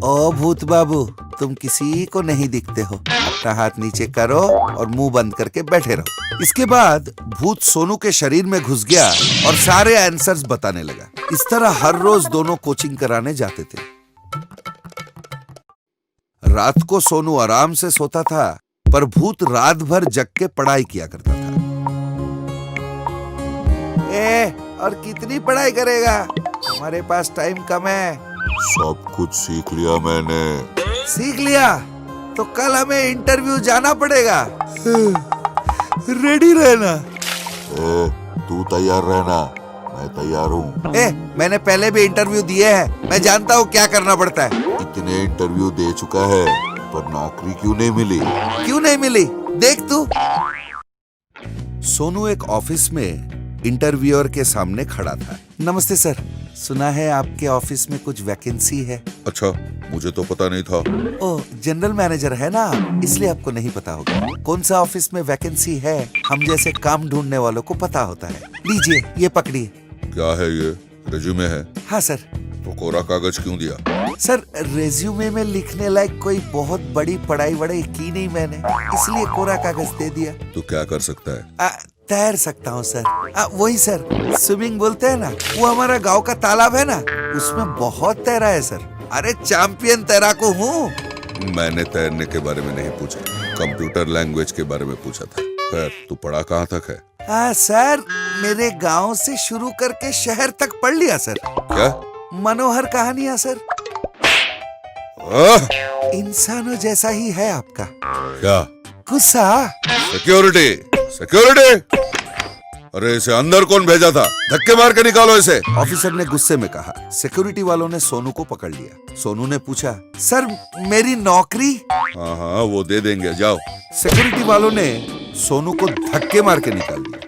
ओ भूत बाबू, तुम किसी को नहीं दिखते हो। अपना हाथ नीचे करो और मुंह बंद करके बैठे रहो। इसके बाद भूत सोनू के शरीर में घुस गया और सारे आंसर्स बताने लगा। इस तरह हर रोज दोनों कोचिंग कराने जाते थे। रात को सोनू आराम से सोता था, पर भूत रात भर जग के पढ़ाई किया करता था। और कितनी पढ़ाई करेगा? हमारे पास टाइम कम है। सब कुछ सीख लिया मैंने। सीख लिया? तो कल हमें इंटरव्यू जाना पड़ेगा। रेडी रहना। तू तैयार रहना, मैं तैयार हूँ। मैंने पहले भी इंटरव्यू दिए हैं, मैं जानता हूँ क्या करना पड़ता है। इतने इंटरव्यू दे चुका है, पर नौकरी क्यों नहीं मिली? क्यों नहीं मिली? देख तू। सोनू एक ऑफिस में इंटरव्यूअर के सामने खड़ा था। नमस्ते सर, सुना है आपके ऑफिस में कुछ वैकेंसी है। अच्छा, मुझे तो पता नहीं था। ओह, जनरल मैनेजर है ना, इसलिए आपको नहीं पता होगा। कौन सा ऑफिस में वैकेंसी है, हम जैसे काम ढूंढने वालों को पता होता है। लीजिए, ये पकड़िए। क्या है ये? रिज्यूमे है? हाँ सर। तो कोरा कागज क्यों दिया? सर, रेज्यूमे में लिखने लायक कोई बहुत बड़ी पढ़ाई वढ़ाई की नहीं मैंने, इसलिए कोरा कागज दे दिया। तो क्या कर सकता है? तैर सकता हूँ सर। वही सर, स्विमिंग बोलते हैं ना, वो हमारा गांव का तालाब है ना, उसमें बहुत तैरा है सर। अरे चैंपियन तैराकू हूँ। मैंने तैरने के बारे में नहीं पूछा, कंप्यूटर लैंग्वेज के बारे में पूछा था। खैर, तू पढ़ा कहाँ तक है? सर, मेरे गांव से शुरू करके शहर तक पढ़ लिया सर। क्या? मनोहर कहानियां सर। इंसानों जैसा ही है आपका। क्या? गुस्सा। सिक्योरिटी! अरे इसे अंदर कौन भेजा था? धक्के मार के निकालो इसे। ऑफिसर ने गुस्से में कहा। सिक्योरिटी वालों ने सोनू को पकड़ लिया। सोनू ने पूछा, सर मेरी नौकरी? हाँ, वो दे देंगे, जाओ। सिक्योरिटी वालों ने सोनू को धक्के मार के निकाल दिया।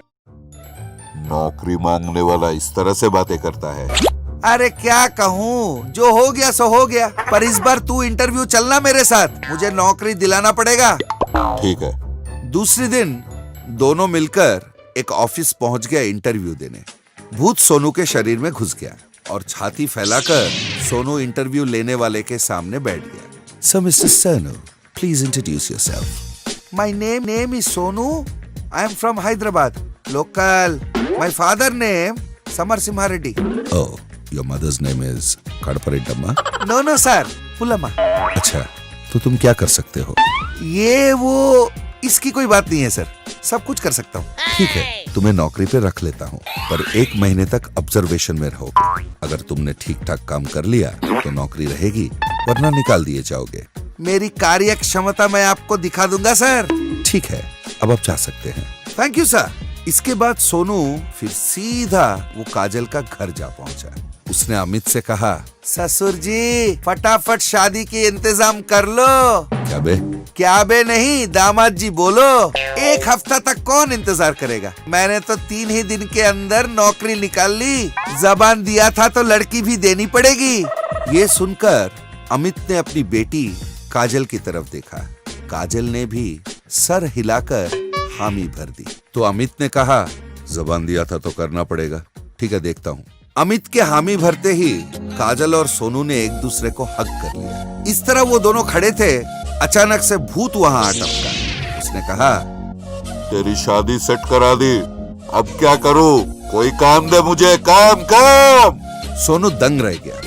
नौकरी मांगने वाला इस तरह से बातें करता है। अरे क्या कहूँ, जो हो गया सो हो गया, पर इस बार तू इंटरव्यू चलना मेरे साथ, मुझे नौकरी दिलाना पड़ेगा। ठीक है। दूसरे दिन दोनों मिलकर एक ऑफिस पहुंच गया इंटरव्यू देने। भूत सोनू के शरीर में घुस गया और छाती फैलाकर सोनू इंटरव्यू लेने वाले के सामने बैठ गया। So Mr. Sonu, please introduce yourself. My name is Sonu. I am from Hyderabad. Local. My father name Samar Simha Reddy. Oh, your mother's name is Kadpareddamma? No sir, Pullama. अच्छा, तो तुम क्या कर सकते हो? ये वो इसकी कोई बात नहीं है सर, सब कुछ कर सकता हूँ। ठीक है, तुम्हें नौकरी पे रख लेता हूँ, पर 1 महीने तक ऑब्जर्वेशन में रहोगे। अगर तुमने ठीक ठाक काम कर लिया तो नौकरी रहेगी, वरना निकाल दिए जाओगे। मेरी कार्य क्षमता मैं आपको दिखा दूंगा सर। ठीक है, अब आप जा सकते हैं। Thank you sir. इसके बाद सोनू फिर सीधा वो काजल का घर जा पहुंचा। उसने अमित से कहा, ससुर जी फटाफट शादी की इंतजाम कर लो। क्या बे नहीं, दामाद जी बोलो। 1 हफ्ता तक कौन इंतजार करेगा? मैंने तो 3 ही दिन के अंदर नौकरी निकाल ली। जबान दिया था तो लड़की भी देनी पड़ेगी। ये सुनकर अमित ने अपनी बेटी काजल की तरफ देखा। काजल ने भी सर हिलाकर हामी भर दी। तो अमित ने कहा, जबान दिया था तो करना पड़ेगा। ठीक है, देखता हूँ। अमित के हामी भरते ही काजल और सोनू ने एक दूसरे को हग कर लिया। इस तरह वो दोनों खड़े थे, अचानक से भूत वहां आ टपका। उसने कहा, तेरी शादी सेट करा दी, अब क्या करूं? कोई काम दे मुझे, काम काम। सोनू दंग रह गया।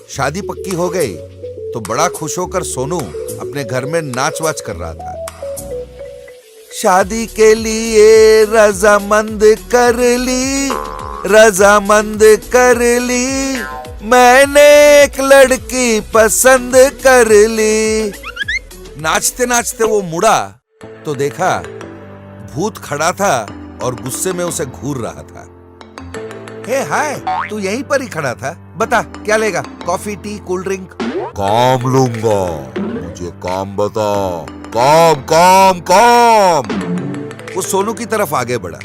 शादी पक्की हो गई तो बड़ा खुश होकर सोनू अपने घर में नाच वाच कर रहा था। शादी के लिए रजामंद कर ली, रजामंद कर ली, मैंने एक लड़की पसंद कर ली। नाचते नाचते वो मुड़ा तो देखा भूत खड़ा था और गुस्से में उसे घूर रहा था। हे हाय, तू यहीं पर ही खड़ा था, बता क्या लेगा? Coffee, T, cold drink? काम लूंगा, मुझे काम बता। काम काम काम। वो सोनू की तरफ आगे बढ़ा।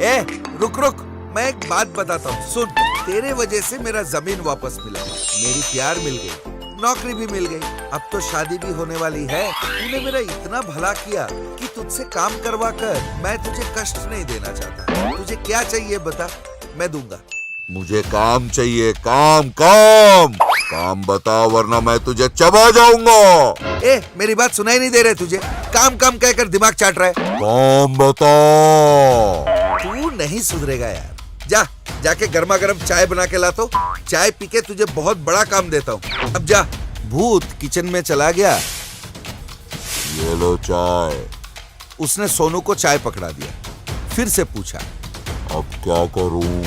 ए रुक रुक, मैं एक बात बताता हूँ, सुन। तेरे वजह से मेरा जमीन वापस मिला, मेरी प्यार मिल गई, नौकरी भी मिल गई, अब तो शादी भी होने वाली है। तूने मेरा इतना भला किया कि तुझसे काम करवा कर मैं तुझे कष्ट नहीं देना चाहता। तुझे क्या चाहिए बता, मैं दूंगा। मुझे काम चाहिए, काम काम। काम बता वरना मैं तुझे चबा जाऊंगा। ए मेरी बात सुनाई नहीं दे रहे तुझे? काम काम कहकर दिमाग चाट रहा है। काम बता। तू नहीं सुधरेगा यार। जा, जाके गर्मा गर्म चाय बना के ला तो। चाय पी के तुझे बहुत बड़ा काम देता हूँ। अब जा। भूत किचन में चला गया। ये लो चाय। उसने सोनू को चाय पकड़ा दिया, फिर से पूछा, अब क्या करूं?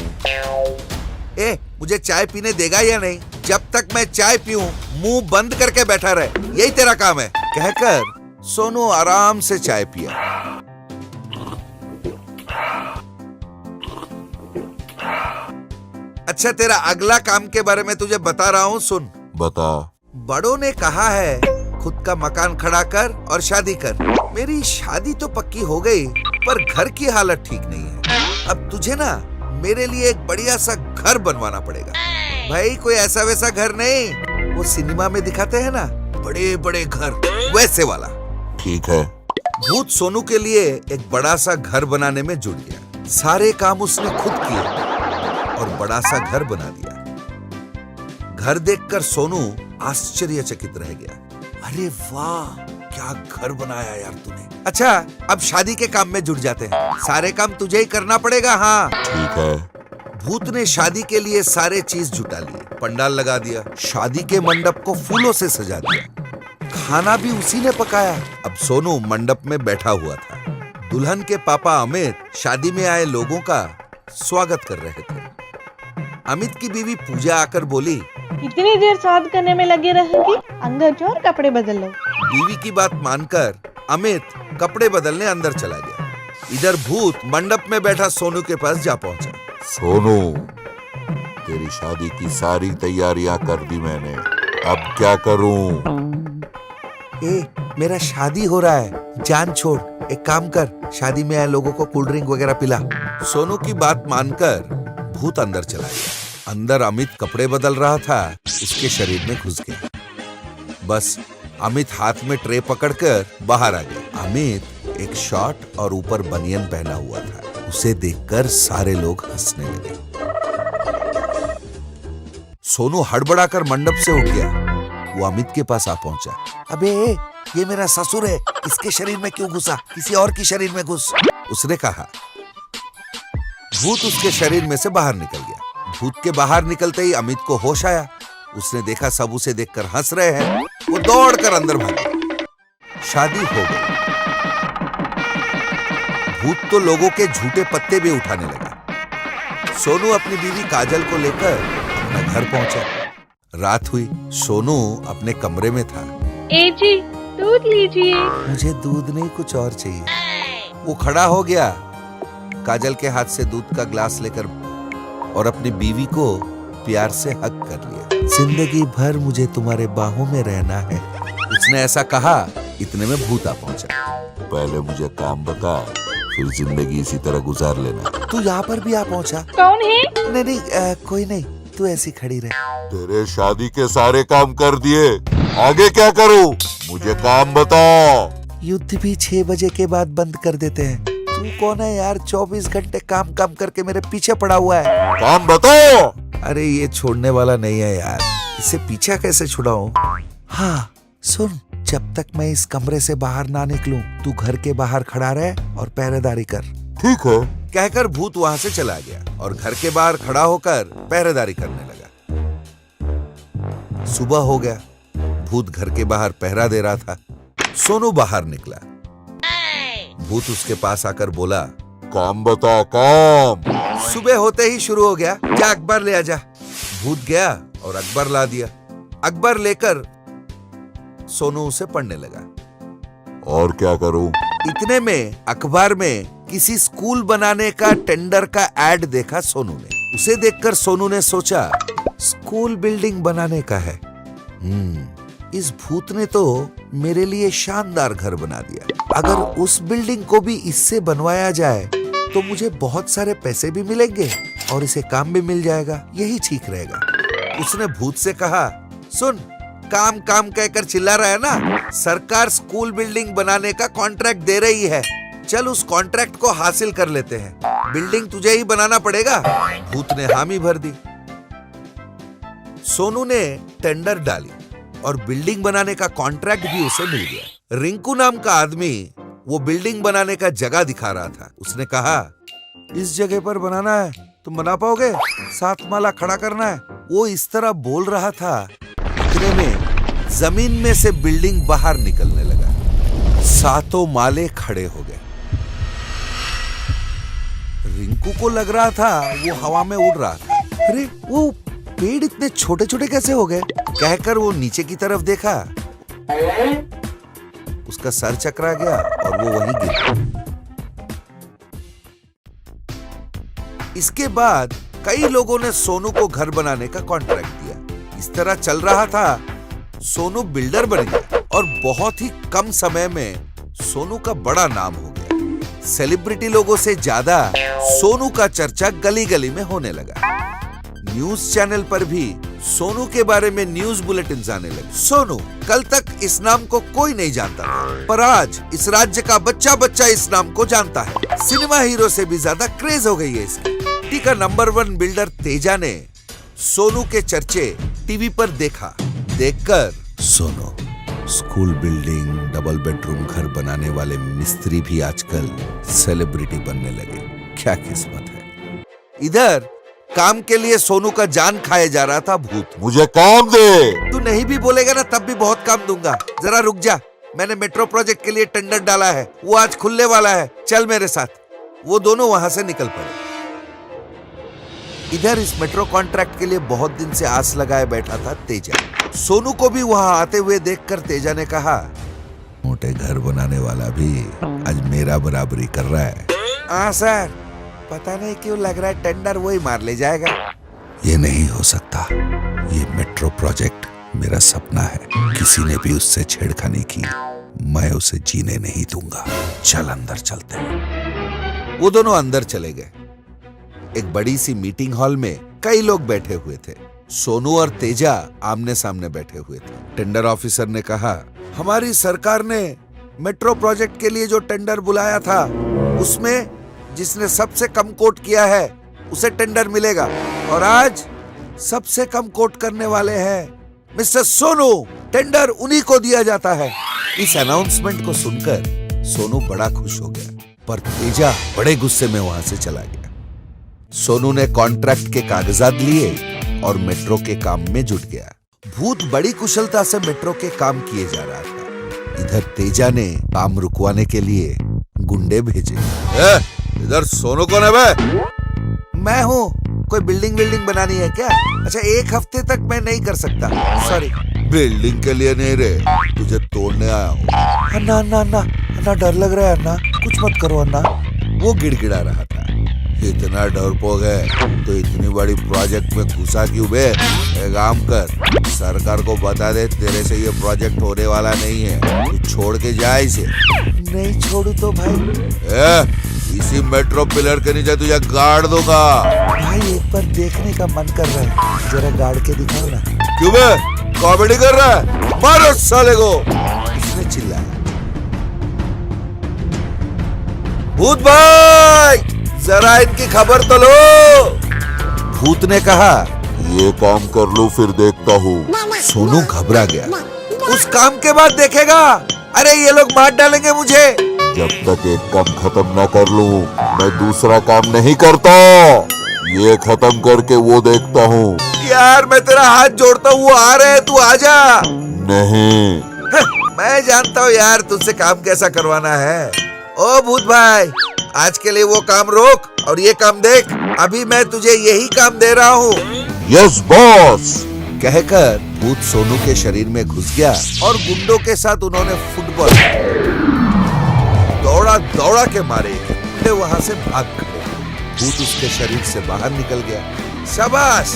ए मुझे चाय पीने देगा या नहीं? जब तक मैं चाय पीऊं मुंह बंद करके बैठा रहे, यही तेरा काम है। कहकर सोनू आराम से चाय पिया। अच्छा, तेरा अगला काम के बारे में तुझे बता रहा हूँ, सुन। बता। बड़ों ने कहा है खुद का मकान खड़ा कर और शादी कर। मेरी शादी तो पक्की हो गई, पर घर की हालत ठीक नहीं है। अब तुझे ना मेरे लिए एक बढ़िया सा घर बनवाना पड़ेगा। भाई कोई ऐसा वैसा घर नहीं, वो सिनेमा में दिखाते हैं ना, बड़े बड़े घर, वैसे वाला। ठीक है। भूत सोनू के लिए एक बड़ा सा घर बनाने में जुट गया। सारे काम उसने खुद किए और बड़ा सा घर बना दिया। घर देखकर सोनू आश्चर्यचकित रह गया। अरे वाह, क्या घर बनाया यार तूने। अच्छा, अब शादी के काम में जुट जाते हैं। सारे काम तुझे ही करना पड़ेगा। हाँ ठीक है। भूत ने शादी के लिए सारे चीज जुटा लिए। पंडाल लगा दिया, शादी के मंडप को फूलों से सजा दिया, खाना भी उसी ने पकाया। अब सोनू मंडप में बैठा हुआ था। दुल्हन के पापा अमित शादी में आए लोगों का स्वागत कर रहे थे। अमित की बीवी पूजा आकर बोली, इतनी देर स्वाद करने में लगे रहेंगी, अंदर जाओ और कपड़े बदल लो। बीवी की बात मानकर अमित कपड़े बदलने अंदर चला गया। इधर भूत मंडप में बैठा सोनू के पास जा पहुंचा। सोनू, तेरी शादी की सारी तैयारियां कर दी मैंने, अब क्या करूं? ए, मेरा शादी हो रहा है, जान छोड़। एक काम कर, शादी में आए लोगों को कोल्ड ड्रिंक वगैरह पिला। सोनू की बात मानकर भूत अंदर चला गया। अंदर अमित कपड़े बदल रहा था, उसके शरीर में घुस गया। बस अमित हाथ में ट्रे पकड़कर बाहर आ गया। अमित एक शॉर्ट और ऊपर बनियन पहना हुआ था। उसे देखकर सारे लोग हंसने लगे। सोनू हड़बड़ाकर मंडप से उठ गया। वो अमित के पास आ पहुंचा। अबे ये मेरा ससुर है, इसके शरीर में क्यों घुसा? किसी और की शरीर में घुस, उसने कहा। भूत उसके शरीर में से बाहर निकल गया। भूत के बाहर निकलते ही अमित को होश आया। उसने देखा सब उसे देखकर हंस रहे हैं। वो दौड़कर अंदर भागा। शादी हो गई। भूत तो लोगों के झूठे पत्ते भी उठाने लगा। सोनू अपनी बीवी काजल को लेकर अपना घर पहुंचा। रात हुई। सोनू अपने कमरे में था। ए जी, दूध लीजिए। मुझे दूध नहीं, कुछ और चाहिए। वो खड़ा हो गया, काजल के हाथ से दूध का ग्लास लेकर और अपनी बीवी को प्यार से हग कर लिया। जिंदगी भर मुझे तुम्हारे बाहों में रहना है, उसने ऐसा कहा। इतने में भूत आ पहुंचा। पहले मुझे काम बता, फिर जिंदगी इसी तरह गुजार लेना। तू यहाँ पर भी आ पहुंचा? कौन है? नहीं, कोई नहीं, तू ऐसी खड़ी रहे। तेरे शादी के सारे काम कर दिए, आगे क्या करूं? मुझे काम बता। युद्ध भी 6 बजे के बाद बंद कर देते हैं। तू कौन है यार, 24 घंटे काम करके मेरे पीछे पड़ा हुआ है। काम बताओ। अरे ये छोड़ने वाला नहीं है यार, इसे पीछा कैसे छुड़ाऊं? हाँ सुन, जब तक मैं इस कमरे से बाहर ना निकलूं, तू घर के बाहर खड़ा रहे और पहरेदारी कर। ठीक है। कहकर भूत वहां से चला गया और घर के बाहर खड़ा होकर पहरेदारी करने लगा। सुबह हो गया। भूत घर के बाहर पहरा दे रहा था। सोनू बाहर निकला। भूत उसके पास आकर बोला, काम बता, काम। सुबह होते ही शुरू हो गया, जा अखबार ले आजा। भूत गया और अखबार ला दिया। अखबार लेकर सोनू उसे पढ़ने लगा। और क्या करूं? इतने में अखबार में किसी स्कूल बनाने का टेंडर का ऐड देखा सोनू ने। उसे देखकर सोनू ने सोचा, स्कूल बिल्डिंग बनाने का है। इस भूत ने तो मेरे लिए शानदार घर बना दिया। अगर उस बिल्डिंग को भी इससे बनवाया जाए तो मुझे बहुत सारे पैसे भी मिलेंगे और इसे काम भी मिल जाएगा। यही ठीक रहेगा। उसने भूत से कहा, सुन, काम काम कहकर चिल्ला रहा है ना, सरकार स्कूल बिल्डिंग बनाने का कॉन्ट्रैक्ट दे रही है। चल उस कॉन्ट्रैक्ट को हासिल कर लेते हैं। बिल्डिंग तुझे ही बनाना पड़ेगा। भूत ने हामी भर दी। सोनू ने टेंडर डाली और बिल्डिंग बनाने का कॉन्ट्रैक्ट भी उसे मिल गया। रिंकू नाम का आदमी वो बिल्डिंग बनाने का जगह दिखा रहा था। उसने कहा, इस जगह पर बनाना है, तुम बना पाओगे? 7 माला खड़ा करना है। वो इस तरह बोल रहा था। इतने में जमीन में से बिल्डिंग बाहर निकलने लगा। 7 माले खड़े हो गए। रिंकू को लग रहा था वो हवा में उड़ रहा था। अरे वो पेड़ इतने छोटे छोटे कैसे हो गए? कहकर वो नीचे की तरफ देखा। उसका सर चकरा गया और वो वहीं गिर गया। इसके बाद कई लोगों ने सोनू को घर बनाने का कॉन्ट्रैक्ट दिया। इस तरह चल रहा था। सोनू बिल्डर बन गया और बहुत ही कम समय में सोनू का बड़ा नाम हो गया। सेलिब्रिटी लोगों से ज्यादा सोनू का चर्चा गली गली में होने लगा। न्यूज चैनल पर भी सोनू के बारे में न्यूज बुलेटिन आने लगे। सोनू, कल तक इस नाम को कोई नहीं जानता था, पर आज इस राज्य का बच्चा बच्चा इस नाम को जानता है। सिनेमा हीरो से भी ज्यादा क्रेज हो गई है इसकी। टी का नंबर 1 बिल्डर तेजा ने सोनू के चर्चे टीवी पर देखा। देखकर Sonu, school building, double bedroom घर बनाने वाले मिस्त्री भी आजकल सेलिब्रिटी बनने लगे। क्या किस्मत है। इधर काम के लिए सोनू का जान खाए जा रहा था भूत। मुझे काम दे। तू नहीं भी बोलेगा ना तब भी बहुत काम दूंगा। जरा रुक जा, मैंने मेट्रो प्रोजेक्ट के लिए टेंडर डाला है, वो आज खुलने वाला है। चल मेरे साथ। वो दोनों वहां से निकल पड़े। इधर इस मेट्रो कॉन्ट्रैक्ट के लिए बहुत दिन से आस लगाए बैठा था तेजा। सोनू को भी वहां आते हुए देखकर तेजा ने कहा, मोटे घर बनाने वाला भी आज मेरा बराबरी कर रहा है। हाँ सर, पता नहीं क्यों लग रहा है टेंडर वही मार ले जाएगा। ये नहीं हो सकता। ये मेट्रो प्रोजेक्ट मेरा सपना है। किसी ने भी उससे छेड़खानी की, मैं उसे जीने नहीं दूंगा। चल अंदर चलते हैं। वो दोनों अंदर चले गए। एक बड़ी सी मीटिंग हॉल में कई लोग बैठे हुए थे। सोनू और तेजा आमने सामने बैठे हुए थे। टेंडर ऑफिसर ने कहा, हमारी सरकार ने मेट्रो प्रोजेक्ट के लिए जो टेंडर बुलाया था उसमें जिसने सबसे कम कोट किया है उसे टेंडर मिलेगा, और आज सबसे कम कोट करने वाले हैं मिस्टर सोनू। टेंडर उन्हीं को दिया जाता है। इस अनाउंसमेंट को सुनकर सोनू बड़ा खुश हो गया, पर तेजा बड़े गुस्से में वहां से चला गया। सोनू ने कॉन्ट्रैक्ट के कागजात लिए और मेट्रो के काम में जुट गया। भूत बड़ी कुशलता से मेट्रो के काम किए जा रहा था। इधर तेजा ने काम रुकवाने के लिए गुंडे भेजे। इधर सोनू कौन है बे? मैं हूँ। कोई बिल्डिंग बनानी है क्या? अच्छा, 1 हफ्ते तक मैं नहीं कर सकता, सॉरी। बिल्डिंग के लिए नहीं रे, तुझे तोड़ने आया हूँ। अन्ना अन्ना अन्ना अन्ना, डर लग रहा है अन्ना, कुछ मत करो अन्ना। वो गिड़गिड़ा रहा था। इतना डरपोक है तो इतनी बड़ी प्रोजेक्ट में घुसा क्यों बे? एक काम कर, सरकार को बता दे तेरे से ये प्रोजेक्ट होने वाला नहीं है, तू छोड़ के जा इसे। नहीं छोड़ू तो भाई इसी मेट्रो पिलर के नीचे तुझे गाड़ दूंगा। भाई एक बार देखने का मन कर रहा है, जरा गाड़ के दिखाओ ना। क्यों बे, कॉमेडी कर रहा है? मारो साले को, उसने चिल्लाया। भूत भाई जरा इनकी खबर तो लो। भूत ने कहा, ये काम कर लो फिर देखता हूँ। सोनू घबरा गया। उस काम के बाद देखेगा? अरे ये लोग मार डालेंगे मुझे। जब तक एक काम खत्म ना कर लूं, मैं दूसरा काम नहीं करता। ये खत्म करके वो देखता हूँ। यार मैं तेरा हाथ जोड़ता हूँ, वो आ रहे हैं, तू आजा। नहीं, मैं जानता हूँ यार तुझसे काम कैसा करवाना है। ओ भूत भाई, आज के लिए वो काम रोक और ये काम देख। अभी मैं तुझे यही काम दे रहा हूँ। यस बॉस, कहकर भूत सोनू के शरीर में घुस गया और गुंडों के साथ उन्होंने फुटबॉल दौड़ा के मारे। गुंडे वहां से भाग गए। भूत उसके शरीर से बाहर निकल गया। शाबाश,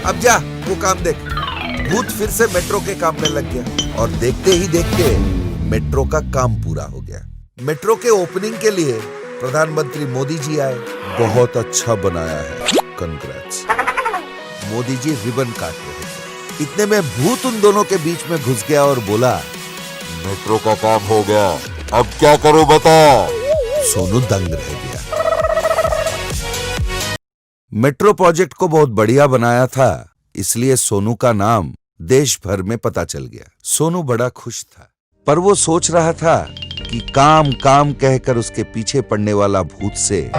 अब जा वो काम देख। भूत फिर से मेट्रो के काम में लग गया और देखते ही देखते मेट्रो का काम पूरा हो गया। मेट्रो के ओपनिंग के लिए प्रधानमंत्री मोदी जी आए। बहुत अच्छा बनाया है, कंग्रेट्स। मोदी जी रिबन काट रहे थे। इतने में भूत उन दोनों के बीच में घुस गया और बोला, मेट्रो का काम हो गया, अब क्या करूं बता। सोनू दंग रह गया। मेट्रो प्रोजेक्ट को बहुत बढ़िया बनाया था, इसलिए सोनू का नाम देश भर में पता चल गया। सोनू बड़ा खुश था, पर वो सोच रहा था कि काम काम कहकर उसके पीछे पड़ने वाला भूत से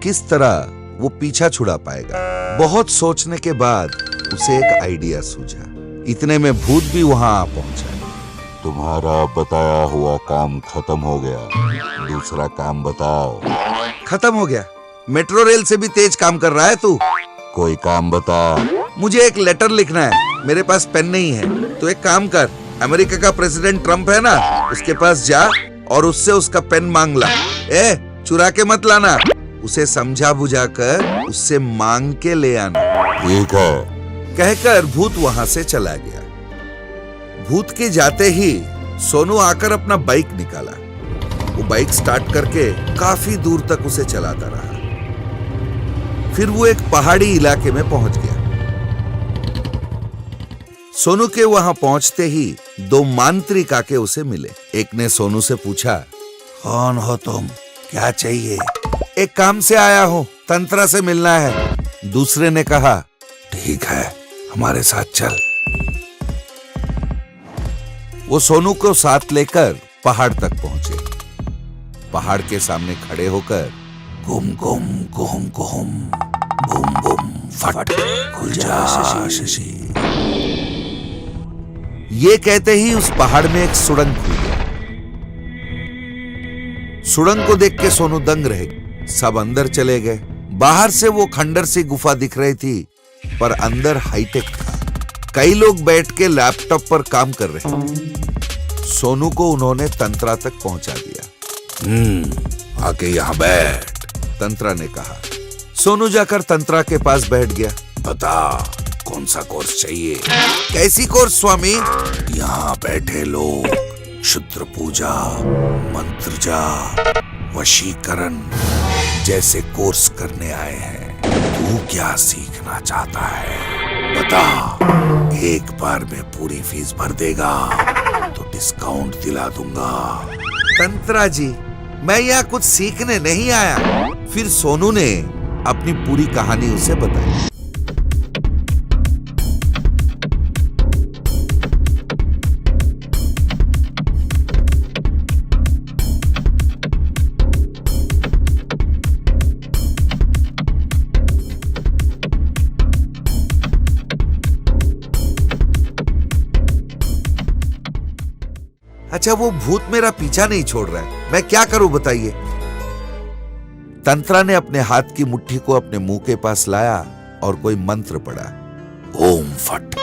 किस तरह वो पीछा छुड़ा पाएगा। बहुत सोचने के बाद उसे एक आइडिया सूझा। इतने में भूत भी वहां आ पहुंचा। तुम्हारा बताया हुआ काम खत्म हो गया, दूसरा काम बताओ। खत्म हो गया? मेट्रो रेल से भी तेज काम कर रहा है तू। कोई काम बता। मुझे एक लेटर लिखना है, मेरे पास पेन नहीं है। तो एक काम कर, अमेरिका का प्रेसिडेंट ट्रम्प है ना, उसके पास जा और उससे उसका पेन मांग ला। चुरा के मत लाना, उसे समझा बुझाकर उससे मांग के ले आना। ठीक है, कहकर भूत वहां से चला गया। भूत के जाते ही सोनू आकर अपना बाइक निकाला। वो बाइक स्टार्ट करके काफी दूर तक उसे चलाता रहा। फिर वो एक पहाड़ी इलाके में पहुंच गया। सोनू के वहां पहुंचते ही 2 मांत्रिक आके उसे मिले। एक ने सोनू से पूछा, कौन हो तुम, क्या चाहिए? एक काम से आया हूं, तंत्रा से मिलना है। दूसरे ने कहा, ठीक है, हमारे साथ चल। वो सोनू को साथ लेकर पहाड़ तक पहुंचे। पहाड़ के सामने खड़े होकर गुम गुम गुम गुम बुम बुम फट खुल जा शशि, ये कहते ही उस पहाड़ में एक सुड़ंग खुल गया। सुड़ंग को देख के सोनू दंग रहे। सब अंदर चले गए। बाहर से वो खंडर सी गुफा दिख रही थी, पर अंदर हाईटेक था। कई लोग बैठ के लैपटॉप पर काम कर रहे थे। सोनू को उन्होंने तंत्रा तक पहुंचा दिया। आके यहाँ बैठ, तंत्रा ने कहा। सोनू जाकर तंत्रा के पास बैठ गया। बता, कौन सा कोर्स चाहिए? कैसी कोर्स स्वामी? यहाँ बैठे लोग क्षुद्र पूजा, मंत्र जाप, वशीकरण जैसे कोर्स करने आए हैं। तू क्या सीखना चाहता है? बता, एक बार में पूरी फीस भर देगा तो डिस्काउंट दिला दूंगा। तंत्रा जी, मैं यहाँ कुछ सीखने नहीं आया। फिर सोनू ने अपनी पूरी कहानी उसे बताई। अच्छा वो भूत मेरा पीछा नहीं छोड़ रहा है, मैं क्या करूं बताइए। तंत्रा ने अपने हाथ की मुट्ठी को अपने मुंह के पास लाया और कोई मंत्र पढ़ा। ओम फट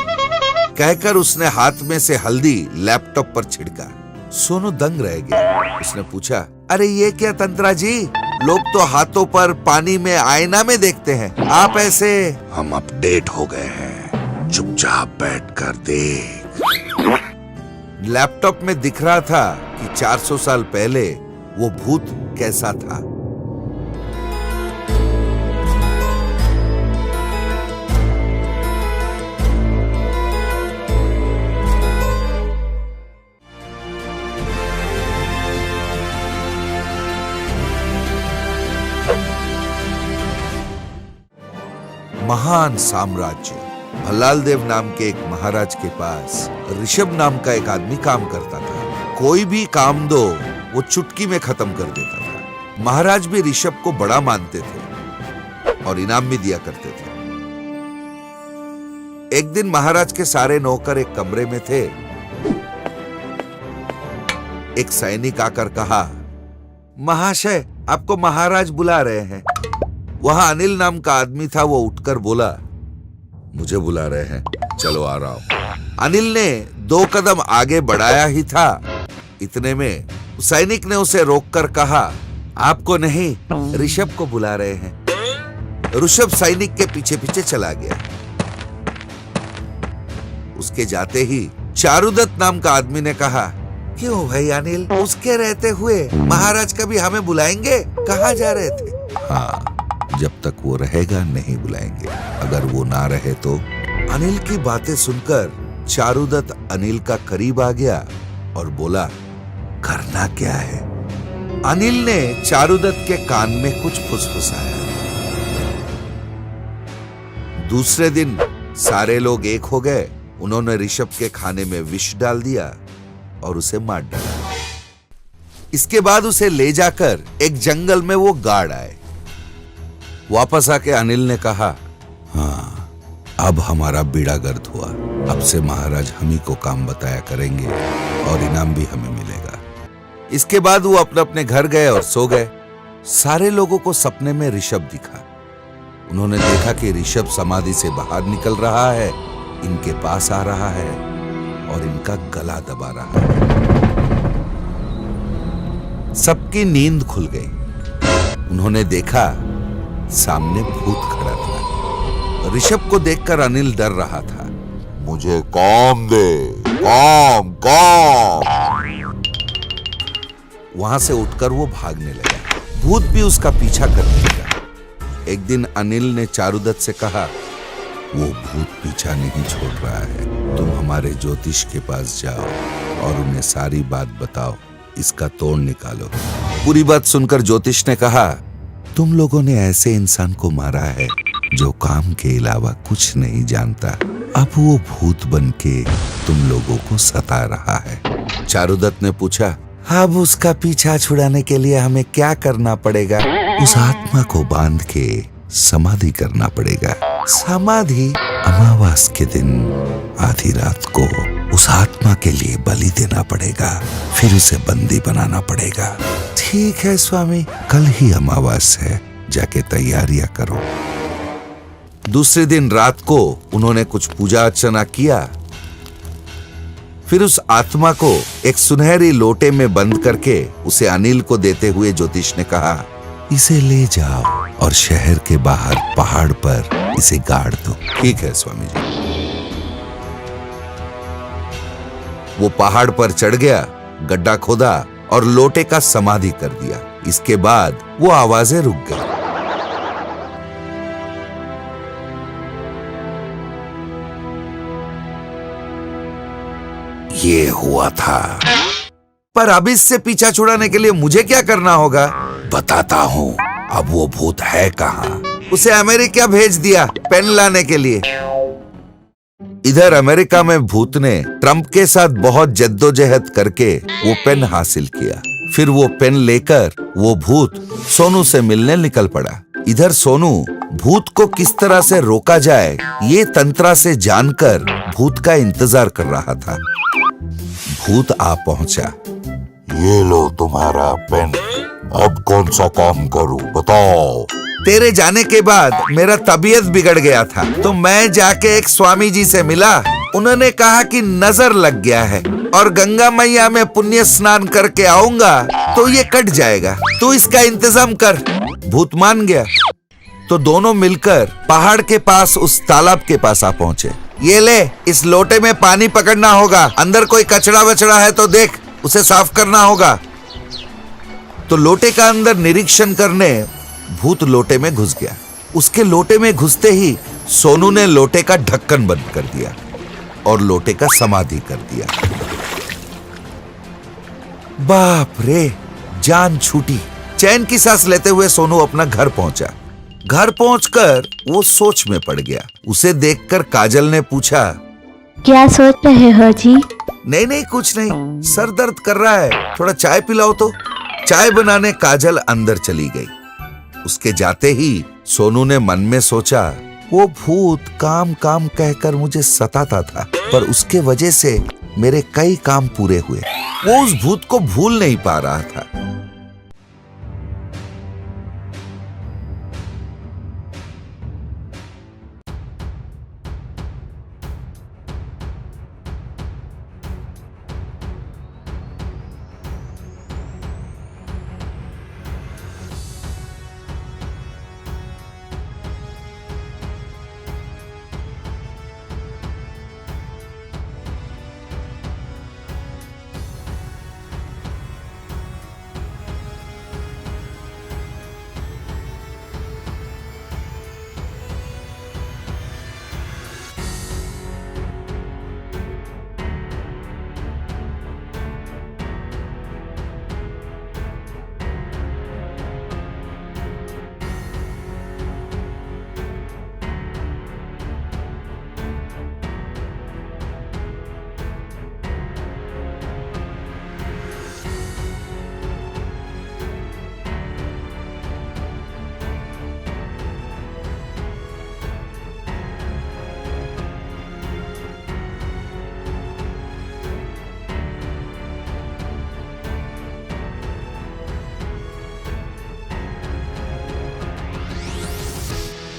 कहकर उसने हाथ में से हल्दी लैपटॉप पर छिड़का। सोनू दंग रह गया। उसने पूछा, अरे ये क्या तंत्रा जी, लोग तो हाथों पर पानी में आईना में देखते हैं, आप ऐसे। हम अपडेट हो गए हैं, चुपचाप बैठकर देख। लैपटॉप में दिख रहा था कि 400 साल पहले वो भूत कैसा था। महान साम्राज्य। भल्लाल देव नाम के एक महाराज के पास ऋषभ नाम का एक आदमी काम करता था। कोई भी काम दो वो चुटकी में खत्म कर देता था। महाराज भी ऋषभ को बड़ा मानते थे और इनाम भी दिया करते थे। एक दिन महाराज के सारे नौकर एक कमरे में थे। एक सैनिक आकर कहा, महाशय आपको महाराज बुला रहे हैं। वहां अनिल नाम का आदमी था, वो उठकर बोला, मुझे बुला रहे हैं, चलो आ रहा हूं। अनिल ने 2 कदम आगे बढ़ाया ही था, इतने में सैनिक ने उसे रोककर कहा, आपको नहीं ऋषभ को बुला रहे हैं। ऋषभ सैनिक के पीछे पीछे चला गया। उसके जाते ही चारुदत्त नाम का आदमी ने कहा, क्यों भाई अनिल, उसके रहते हुए महाराज कभी हमें बुलाएंगे? कहाँ जा रहे थे? हाँ, जब तक वो रहेगा नहीं बुलाएंगे, अगर वो ना रहे तो। अनिल की बातें सुनकर चारुदत्त अनिल का करीब आ गया और बोला, करना क्या है? अनिल ने चारुदत्त के कान में कुछ फुसफुसाया। दूसरे दिन सारे लोग एक हो गए। उन्होंने ऋषभ के खाने में विष डाल दिया और उसे मार डाला। इसके बाद उसे ले जाकर एक जंगल में वो गाड़ आए। वापस आके अनिल ने कहा, हाँ अब हमारा बीड़ा गर्द हुआ। अब से महाराज हम ही को काम बताया करेंगे और इनाम भी हमें मिलेगा। इसके बाद वो अपने अपने घर गए और सो गए। सारे लोगों को सपने में ऋषभ दिखा। उन्होंने देखा कि ऋषभ समाधि से बाहर निकल रहा है, इनके पास आ रहा है और इनका गला दबा रहा है। सबकी नींद खुल गई। उन्होंने देखा सामने भूत खड़ा था। ऋषभ को देखकर अनिल डर रहा था। मुझे काम दे, काम काम। वहां से उठकर वो भागने लगा। भूत भी उसका पीछा करने लगा। एक दिन अनिल ने चारुदत्त से कहा, वो भूत पीछा नहीं छोड़ रहा है, तुम हमारे ज्योतिष के पास जाओ और उन्हें सारी बात बताओ, इसका तोड़ निकालो। पूरी बात सुनकर ज्योतिष ने कहा, तुम लोगों ने ऐसे इंसान को मारा है जो काम के अलावा कुछ नहीं जानता। अब वो भूत बनके तुम लोगों को सता रहा है। चारुदत्त ने पूछा, अब उसका पीछा छुड़ाने के लिए हमें क्या करना पड़ेगा? उस आत्मा को बांध के समाधि करना पड़ेगा। समाधि? अमावास के दिन आधी रात को उस आत्मा के लिए बलि देना पड़ेगा, फिर उसे बंदी बनाना पड़ेगा। ठीक है स्वामी, कल ही अमावास है, जाके तैयारियां करो। दूसरे दिन रात को उन्होंने कुछ पूजा अर्चना किया। फिर उस आत्मा को एक सुनहरी लोटे में बंद करके उसे अनिल को देते हुए ज्योतिष ने कहा, इसे ले जाओ और शहर के बाहर पहाड़ पर इसे गाड़ दो। ठीक है स्वामी जी। वो पहाड़ पर चढ़ गया, गड्ढा खोदा और लोटे का समाधि कर दिया। इसके बाद वो आवाजें रुक गई। ये हुआ था। पर अब इससे पीछा छुड़ाने के लिए मुझे क्या करना होगा? बताता हूँ। अब वो भूत है कहाँ? उसे अमेरिका भेज दिया पेन लाने के लिए। इधर अमेरिका में भूत ने ट्रंप के साथ बहुत जद्दोजहद करके वो पेन हासिल किया। फिर वो पेन लेकर वो भूत सोनू से मिलने निकल पड़ा। इधर सोनू भूत को किस तरह से रोका जाए ये तंत्रा से जानकर भूत का इंतजार कर रहा था। भूत आ पहुंचा। ये लो तुम्हारा पेन, अब कौन सा काम करूं बताओ। तेरे जाने के बाद मेरा तबीयत बिगड़ गया था, तो मैं जाके एक स्वामी जी से मिला। उन्होंने कहा कि नजर लग गया है और गंगा मैया में पुण्य स्नान करके आऊंगा तो ये कट जाएगा, तो इसका इंतजाम कर। भूत मान गया। तो दोनों मिलकर पहाड़ के पास उस तालाब के पास आ पहुंचे। ये ले, इस लोटे में पानी पकड़ना होगा, अंदर कोई कचरा वचड़ा है तो देख, उसे साफ करना होगा। तो लोटे का अंदर निरीक्षण करने भूत लोटे में घुस गया। उसके लोटे में घुसते ही सोनू ने लोटे का ढक्कन बंद कर दिया और लोटे का समाधि कर दिया। बाप रे, जान छूटी। चैन की सांस लेते हुए सोनू अपना घर पहुंचा। घर पहुंचकर वो सोच में पड़ गया। उसे देखकर काजल ने पूछा, क्या सोच रहे हो जी? नहीं नहीं कुछ नहीं, सर दर्द कर रहा है, थोड़ा चाय पिलाओ तो। चाय बनाने काजल अंदर चली गई। उसके जाते ही सोनू ने मन में सोचा, वो भूत काम काम कहकर मुझे सताता था, पर उसके वजह से मेरे कई काम पूरे हुए। वो उस भूत को भूल नहीं पा रहा था।